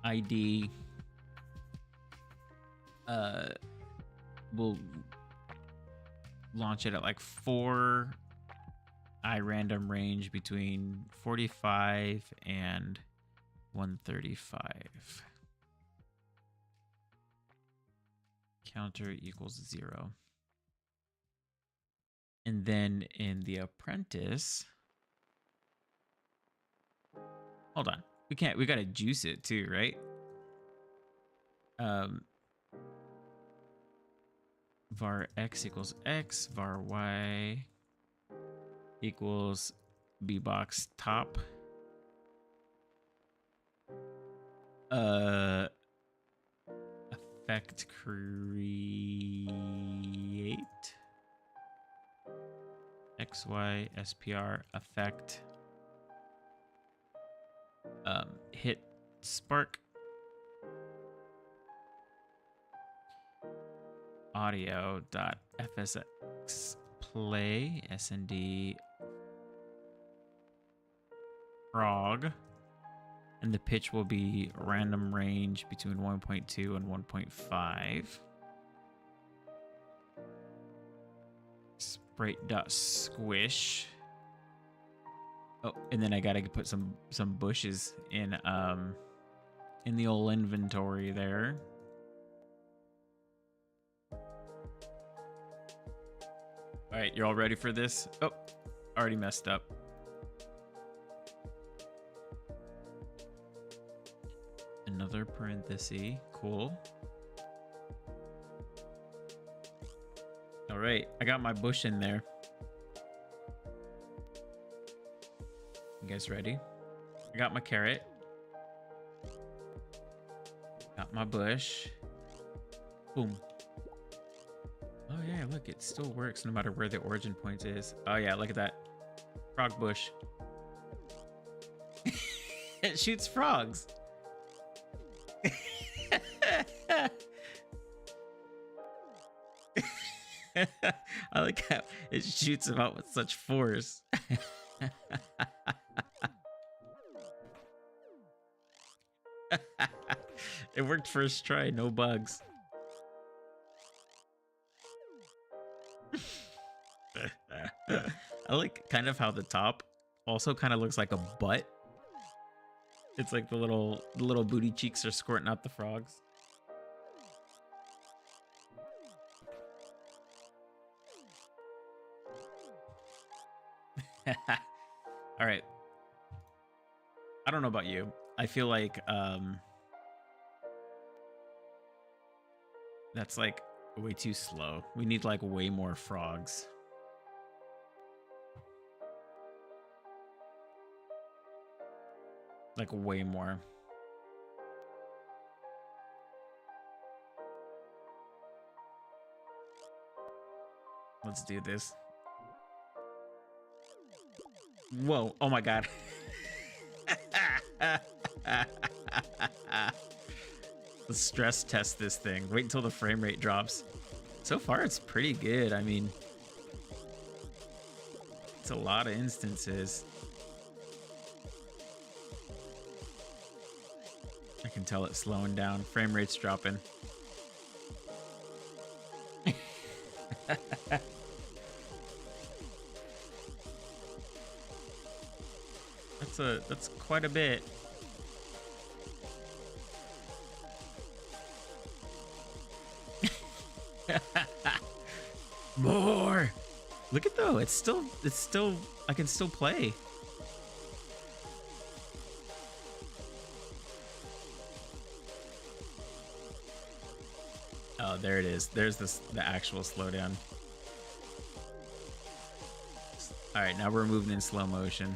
id we'll launch it at like 4 random range between 45 and 135. Counter equals 0. And then in the apprentice, hold on, we gotta juice it too, right? Var x equals x, var y equals b box top. Effect create xy spr effect hit spark audio dot fsx play snd frog, and the pitch will be random range between 1.2 and 1.5. Sprite dot squish. Oh, and then I gotta put some bushes in the old inventory there. All right, you're all ready for this? Oh, already messed up. Another parenthesis. Cool. All right, I got my bush in there. You guys ready? I got my carrot. Got my bush. Boom. Oh yeah, look, it still works no matter where the origin point is. Oh yeah, look at that. Frog bush. It shoots frogs. I like how it shoots them out with such force. It worked first try, no bugs. I like kind of how the top also kind of looks like a butt. It's like the little booty cheeks are squirting out the frogs. All right. I don't know about you. I feel like that's like way too slow. We need like way more frogs. Like way more. Let's do this. Whoa. Oh my god. Let's stress test this thing. Wait until the frame rate drops. So far, it's pretty good. I mean, it's a lot of instances. I can tell it's slowing down. Frame rate's dropping. That's quite a bit. More. Look at though. It's still I can still play. Oh, there it is. There's the actual slowdown. All right, now we're moving in slow motion.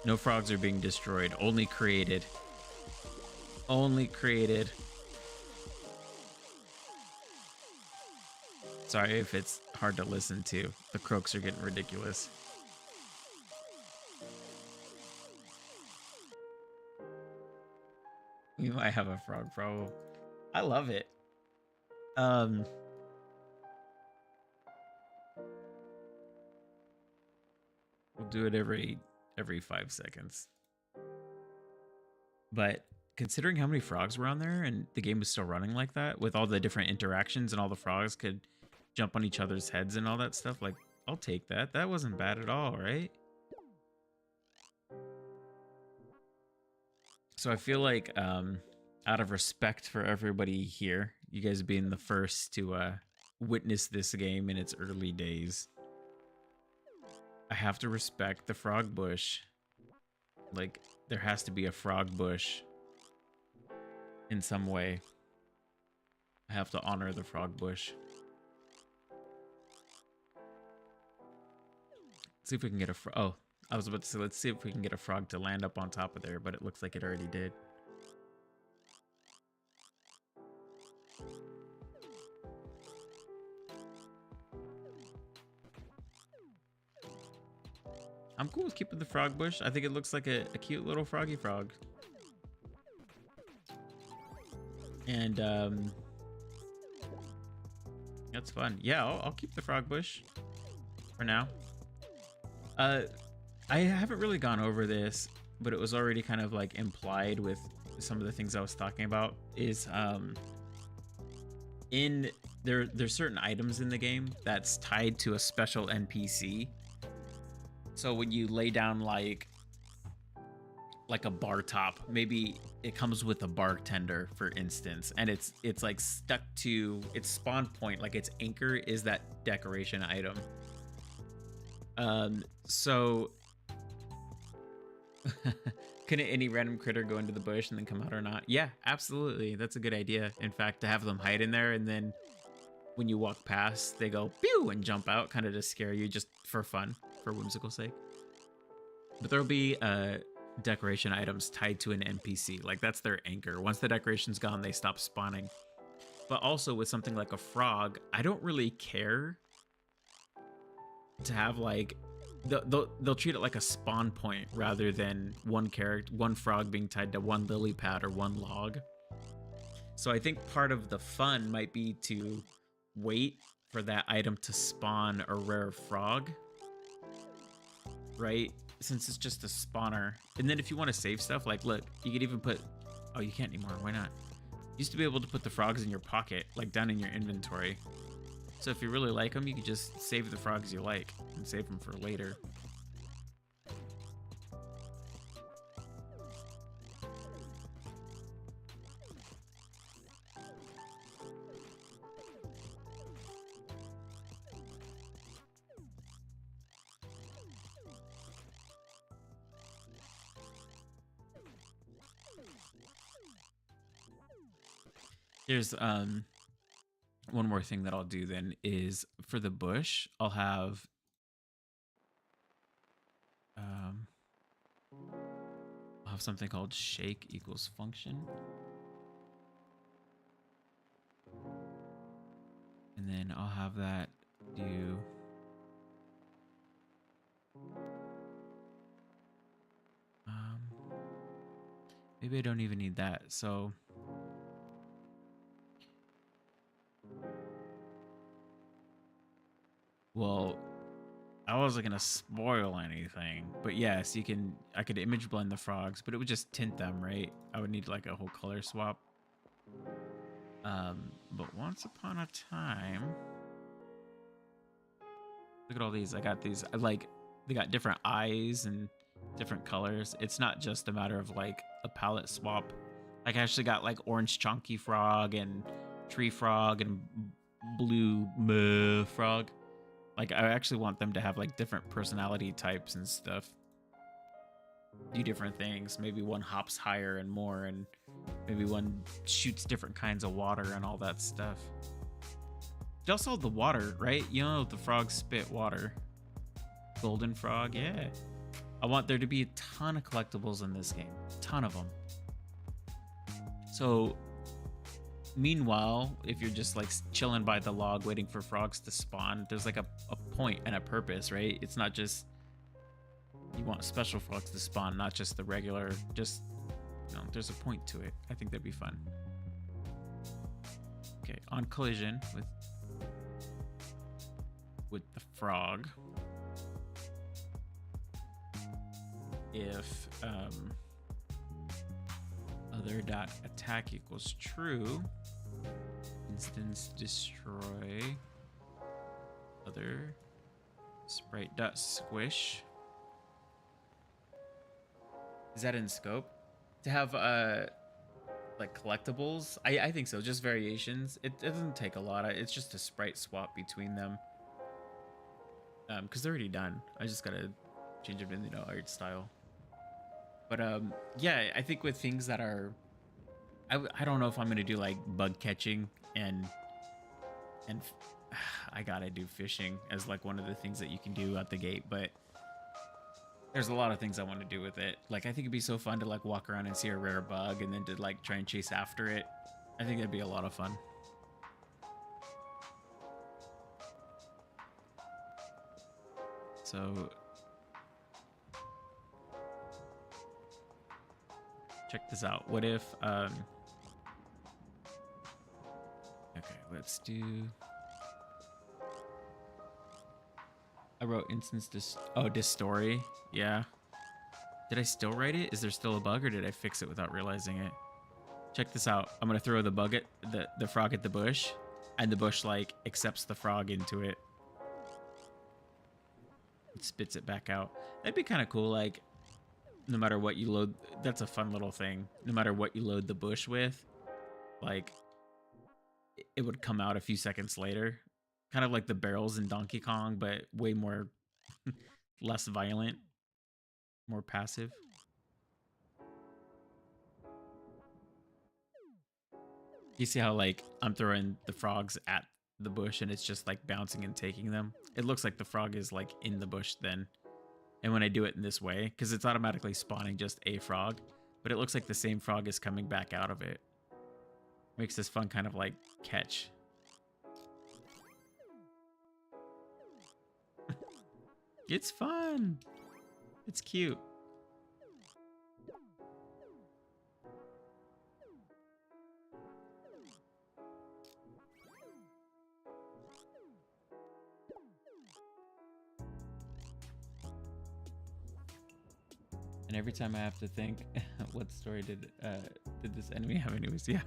No frogs are being destroyed, only created. Only created. Sorry if it's hard to listen to. The croaks are getting ridiculous. We might have a frog problem. I love it. We'll do it every 5 seconds. But considering how many frogs were on there and the game was still running like that with all the different interactions and all the frogs could jump on each other's heads and all that stuff, like, I'll take that. That wasn't bad at all, right? So I feel like out of respect for everybody here, you guys being the first to witness this game in its early days, I have to respect the frog bush. Like, there has to be a frog bush in some way. I have to honor the frog bush. Let's see if we can get a frog. Oh, I was about to say, let's see if we can get a frog to land up on top of there, but it looks like it already did. I'm cool with keeping the frog bush. I think it looks like a cute little froggy frog. And that's fun. Yeah, I'll keep the frog bush for now. I haven't really gone over this, but it was already kind of like implied with some of the things I was talking about. Is there's certain items in the game that's tied to a special NPC. So when you lay down like a bar top, maybe it comes with a bartender, for instance, and it's like stuck to its spawn point, like its anchor is that decoration item. So can any random critter go into the bush and then come out or not? Yeah, absolutely. That's a good idea. In fact, to have them hide in there and then when you walk past, they go pew and jump out, kind of to scare you, just for fun, for whimsical sake. But there'll be decoration items tied to an NPC. Like, that's their anchor. Once the decoration's gone, they stop spawning. But also with something like a frog, I don't really care to have like they'll treat it like a spawn point rather than one frog being tied to one lily pad or one log. So I think part of the fun might be to wait for that item to spawn a rare frog, right? Since it's just a spawner. And then if you want to save stuff, like, look, you could even put, oh, you can't anymore, why not? You used to be able to put the frogs in your pocket, like down in your inventory. So if you really like them, you can just save the frogs you like and save them for later. There's one more thing that I'll do then is for the bush, I'll have something called shake equals function. And then I'll have that do maybe I don't even need that. So well, I wasn't gonna spoil anything, but yes, you can. I could image blend the frogs, but it would just tint them, right? I would need like a whole color swap. But once upon a time, look at all these. I got these. They got different eyes and different colors. It's not just a matter of like a palette swap. Like I actually got like orange chunky frog and tree frog and blue frog. Like, I actually want them to have, like, different personality types and stuff. Do different things. Maybe one hops higher and more, and maybe one shoots different kinds of water and all that stuff. You also have the water, right? You know the frogs spit water. Golden frog, yeah. I want there to be a ton of collectibles in this game. A ton of them. So meanwhile, if you're just like chilling by the log waiting for frogs to spawn, there's like a point and a purpose, right? It's not just you want special frogs to spawn, not just the regular, just, you know, there's a point to it. I think that'd be fun. Okay, on collision with the frog, if other dot attack equals true, instance destroy other sprite dot squish. Is that in scope to have like collectibles? I think so, just variations. It doesn't take a lot. It's just a sprite swap between them, because they're already done. I just gotta change them in the art style. But yeah, I think with things that are, I don't know if I'm gonna do like bug catching and I gotta do fishing as like one of the things that you can do at the gate, but there's a lot of things I want to do with it. Like, I think it'd be so fun to like walk around and see a rare bug and then to like try and chase after it. I think that'd be a lot of fun. So check this out. What if okay, let's do, I wrote instance story. Yeah. Did I still write it? Is there still a bug, or did I fix it without realizing it? Check this out. I'm gonna throw the bug at the frog at the bush, and the bush like accepts the frog into it. It spits it back out. That'd be kind of cool. Like, no matter what you load, that's a fun little thing. No matter what you load the bush with, like, it would come out a few seconds later. Kind of like the barrels in Donkey Kong, but way more less violent, more passive. You see how like I'm throwing the frogs at the bush and it's just like bouncing and taking them? It looks like the frog is like in the bush then. And when I do it in this way, because it's automatically spawning just a frog, but it looks like the same frog is coming back out of it. Makes this fun kind of like catch. It's fun. It's cute. And every time I have to think, what story did this enemy have anyways? Yeah.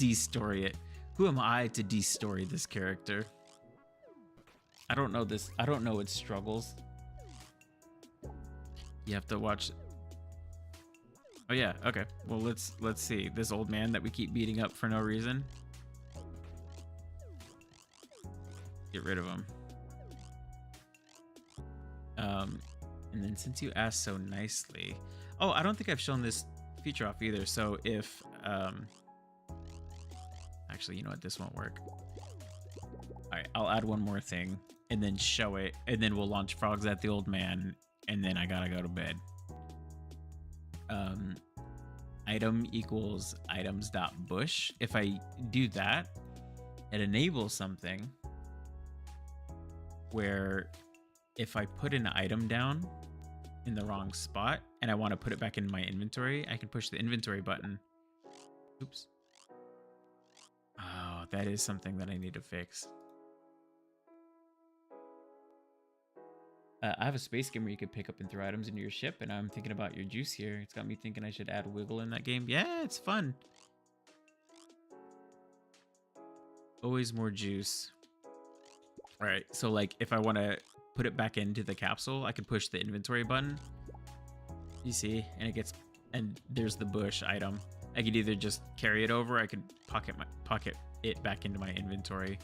de-story it. Who am I to de-story this character? I don't know this. I don't know its struggles. You have to watch. Oh yeah, okay. Well, let's see. This old man that we keep beating up for no reason. Get rid of him. And then since you asked so nicely, oh, I don't think I've shown this feature off either. So if actually, you know what, this won't work. All right, I'll add one more thing and then show it, and then we'll launch frogs at the old man, and then I gotta go to bed. Item equals items.bush. If I do that, it enables something where if I put an item down in the wrong spot and I want to put it back in my inventory, I can push the inventory button. Oops. Oh, that is something that I need to fix. I have a space game where you could pick up and throw items into your ship, and I'm thinking about your juice here. It's got me thinking I should add wiggle in that game. Yeah, it's fun. Always more juice. All right, so like if I want to put it back into the capsule, I can push the inventory button. You see, and it gets, and there's the bush item. I could either just carry it over, I could pocket it back into my inventory,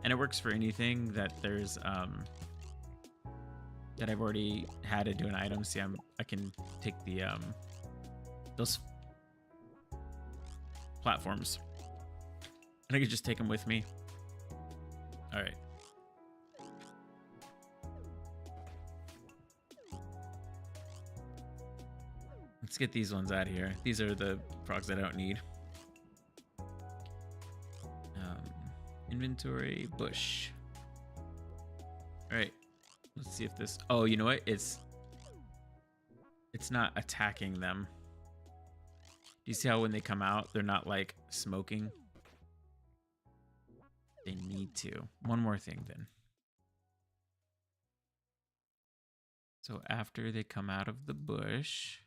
and it works for anything that there's that I've already had to do an item. See, I can take the those platforms, and I can just take them with me. All right. Let's get these ones out of here. These are the frogs I don't need. Inventory, bush. All right. Let's see if this. Oh, you know what? It's not attacking them. Do you see how when they come out, they're not like smoking? They need to. One more thing then. So after they come out of the bush,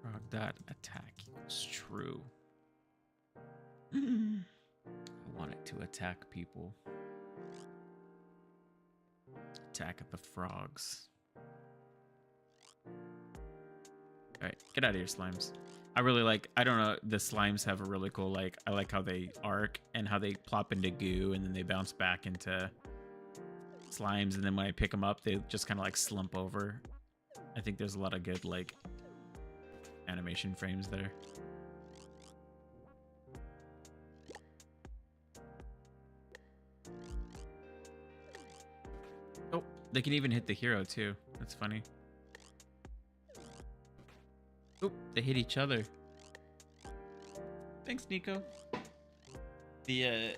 frog dot attack equals true. I want it to attack people. Attack the frogs. All right, get out of here, slimes. I really like, I don't know, the slimes have a really cool, like, I like how they arc and how they plop into goo and then they bounce back into slimes, and then when I pick them up, they just kind of like slump over. I think there's a lot of good, like, animation frames there. Oh, they can even hit the hero too. That's funny. Oh, they hit each other. Thanks, Nico. The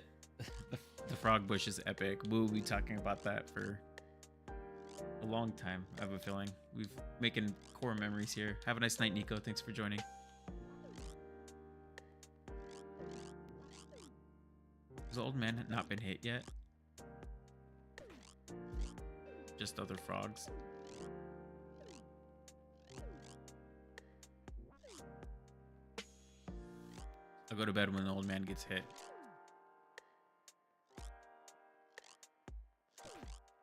frog bush is epic. We'll be talking about that for a long time, I have a feeling. We've making core memories here. Have a nice night, Nico. Thanks for joining. Has the old man not been hit yet? Just other frogs. I'll go to bed when the old man gets hit.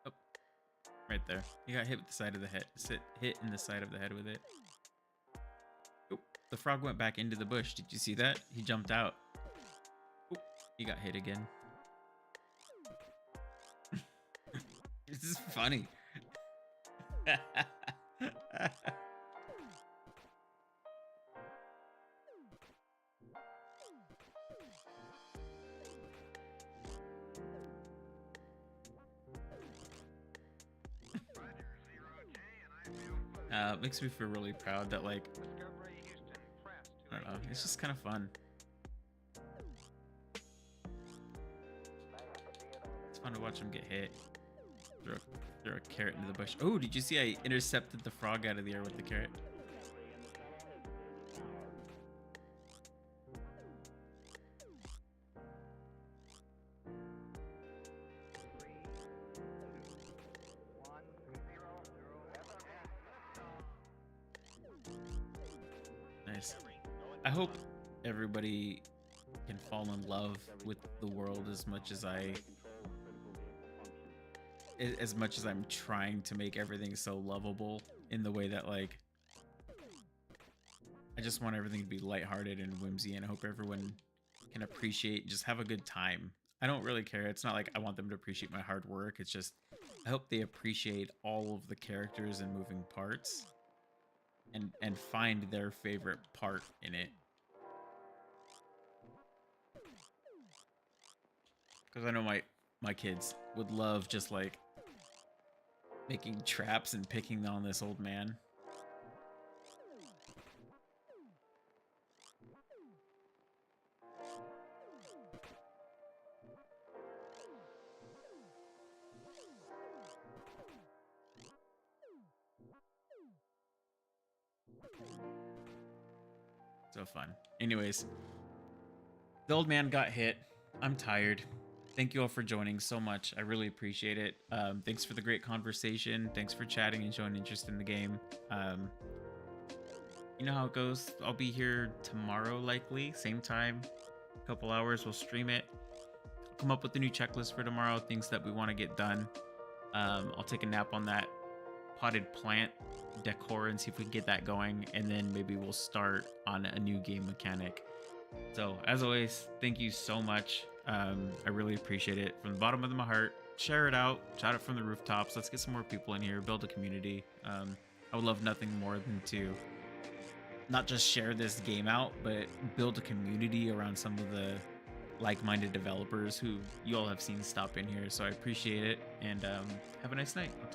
Oh, right there. He got hit with the side of the head. Hit in the side of the head with it. Oh, the frog went back into the bush. Did you see that? He jumped out. Oh, he got hit again. This is funny. Makes me feel really proud that, like, I don't know, it's just kind of fun. It's fun to watch him get hit. Throw a carrot into the bush. Oh, did you see I intercepted the frog out of the air with the carrot? Anyways, I hope everybody can fall in love with the world as much as I'm trying to make everything so lovable in the way that, like, I just want everything to be lighthearted and whimsy, and I hope everyone can appreciate and just have a good time. I don't really care. It's not like I want them to appreciate my hard work. It's just I hope they appreciate all of the characters and moving parts and find their favorite part in it. Because I know my kids would love just like making traps and picking on this old man. So fun. Anyways, the old man got hit. I'm tired. Thank you all for joining so much. I really appreciate it. Thanks for the great conversation. Thanks for chatting and showing interest in the game. You know how it goes. I'll be here tomorrow, likely. Same time. A couple hours. We'll stream it. I'll come up with a new checklist for tomorrow. Things that we want to get done. I'll take a nap on that potted plant decor and see if we can get that going. And then maybe we'll start on a new game mechanic. So, as always, thank you so much. I really appreciate it. From the bottom of my heart, share it out, shout it from the rooftops. Let's get some more people in here, build a community. I would love nothing more than to not just share this game out, but build a community around some of the like-minded developers who you all have seen stop in here. So I appreciate it, and have a nice night. I'll talk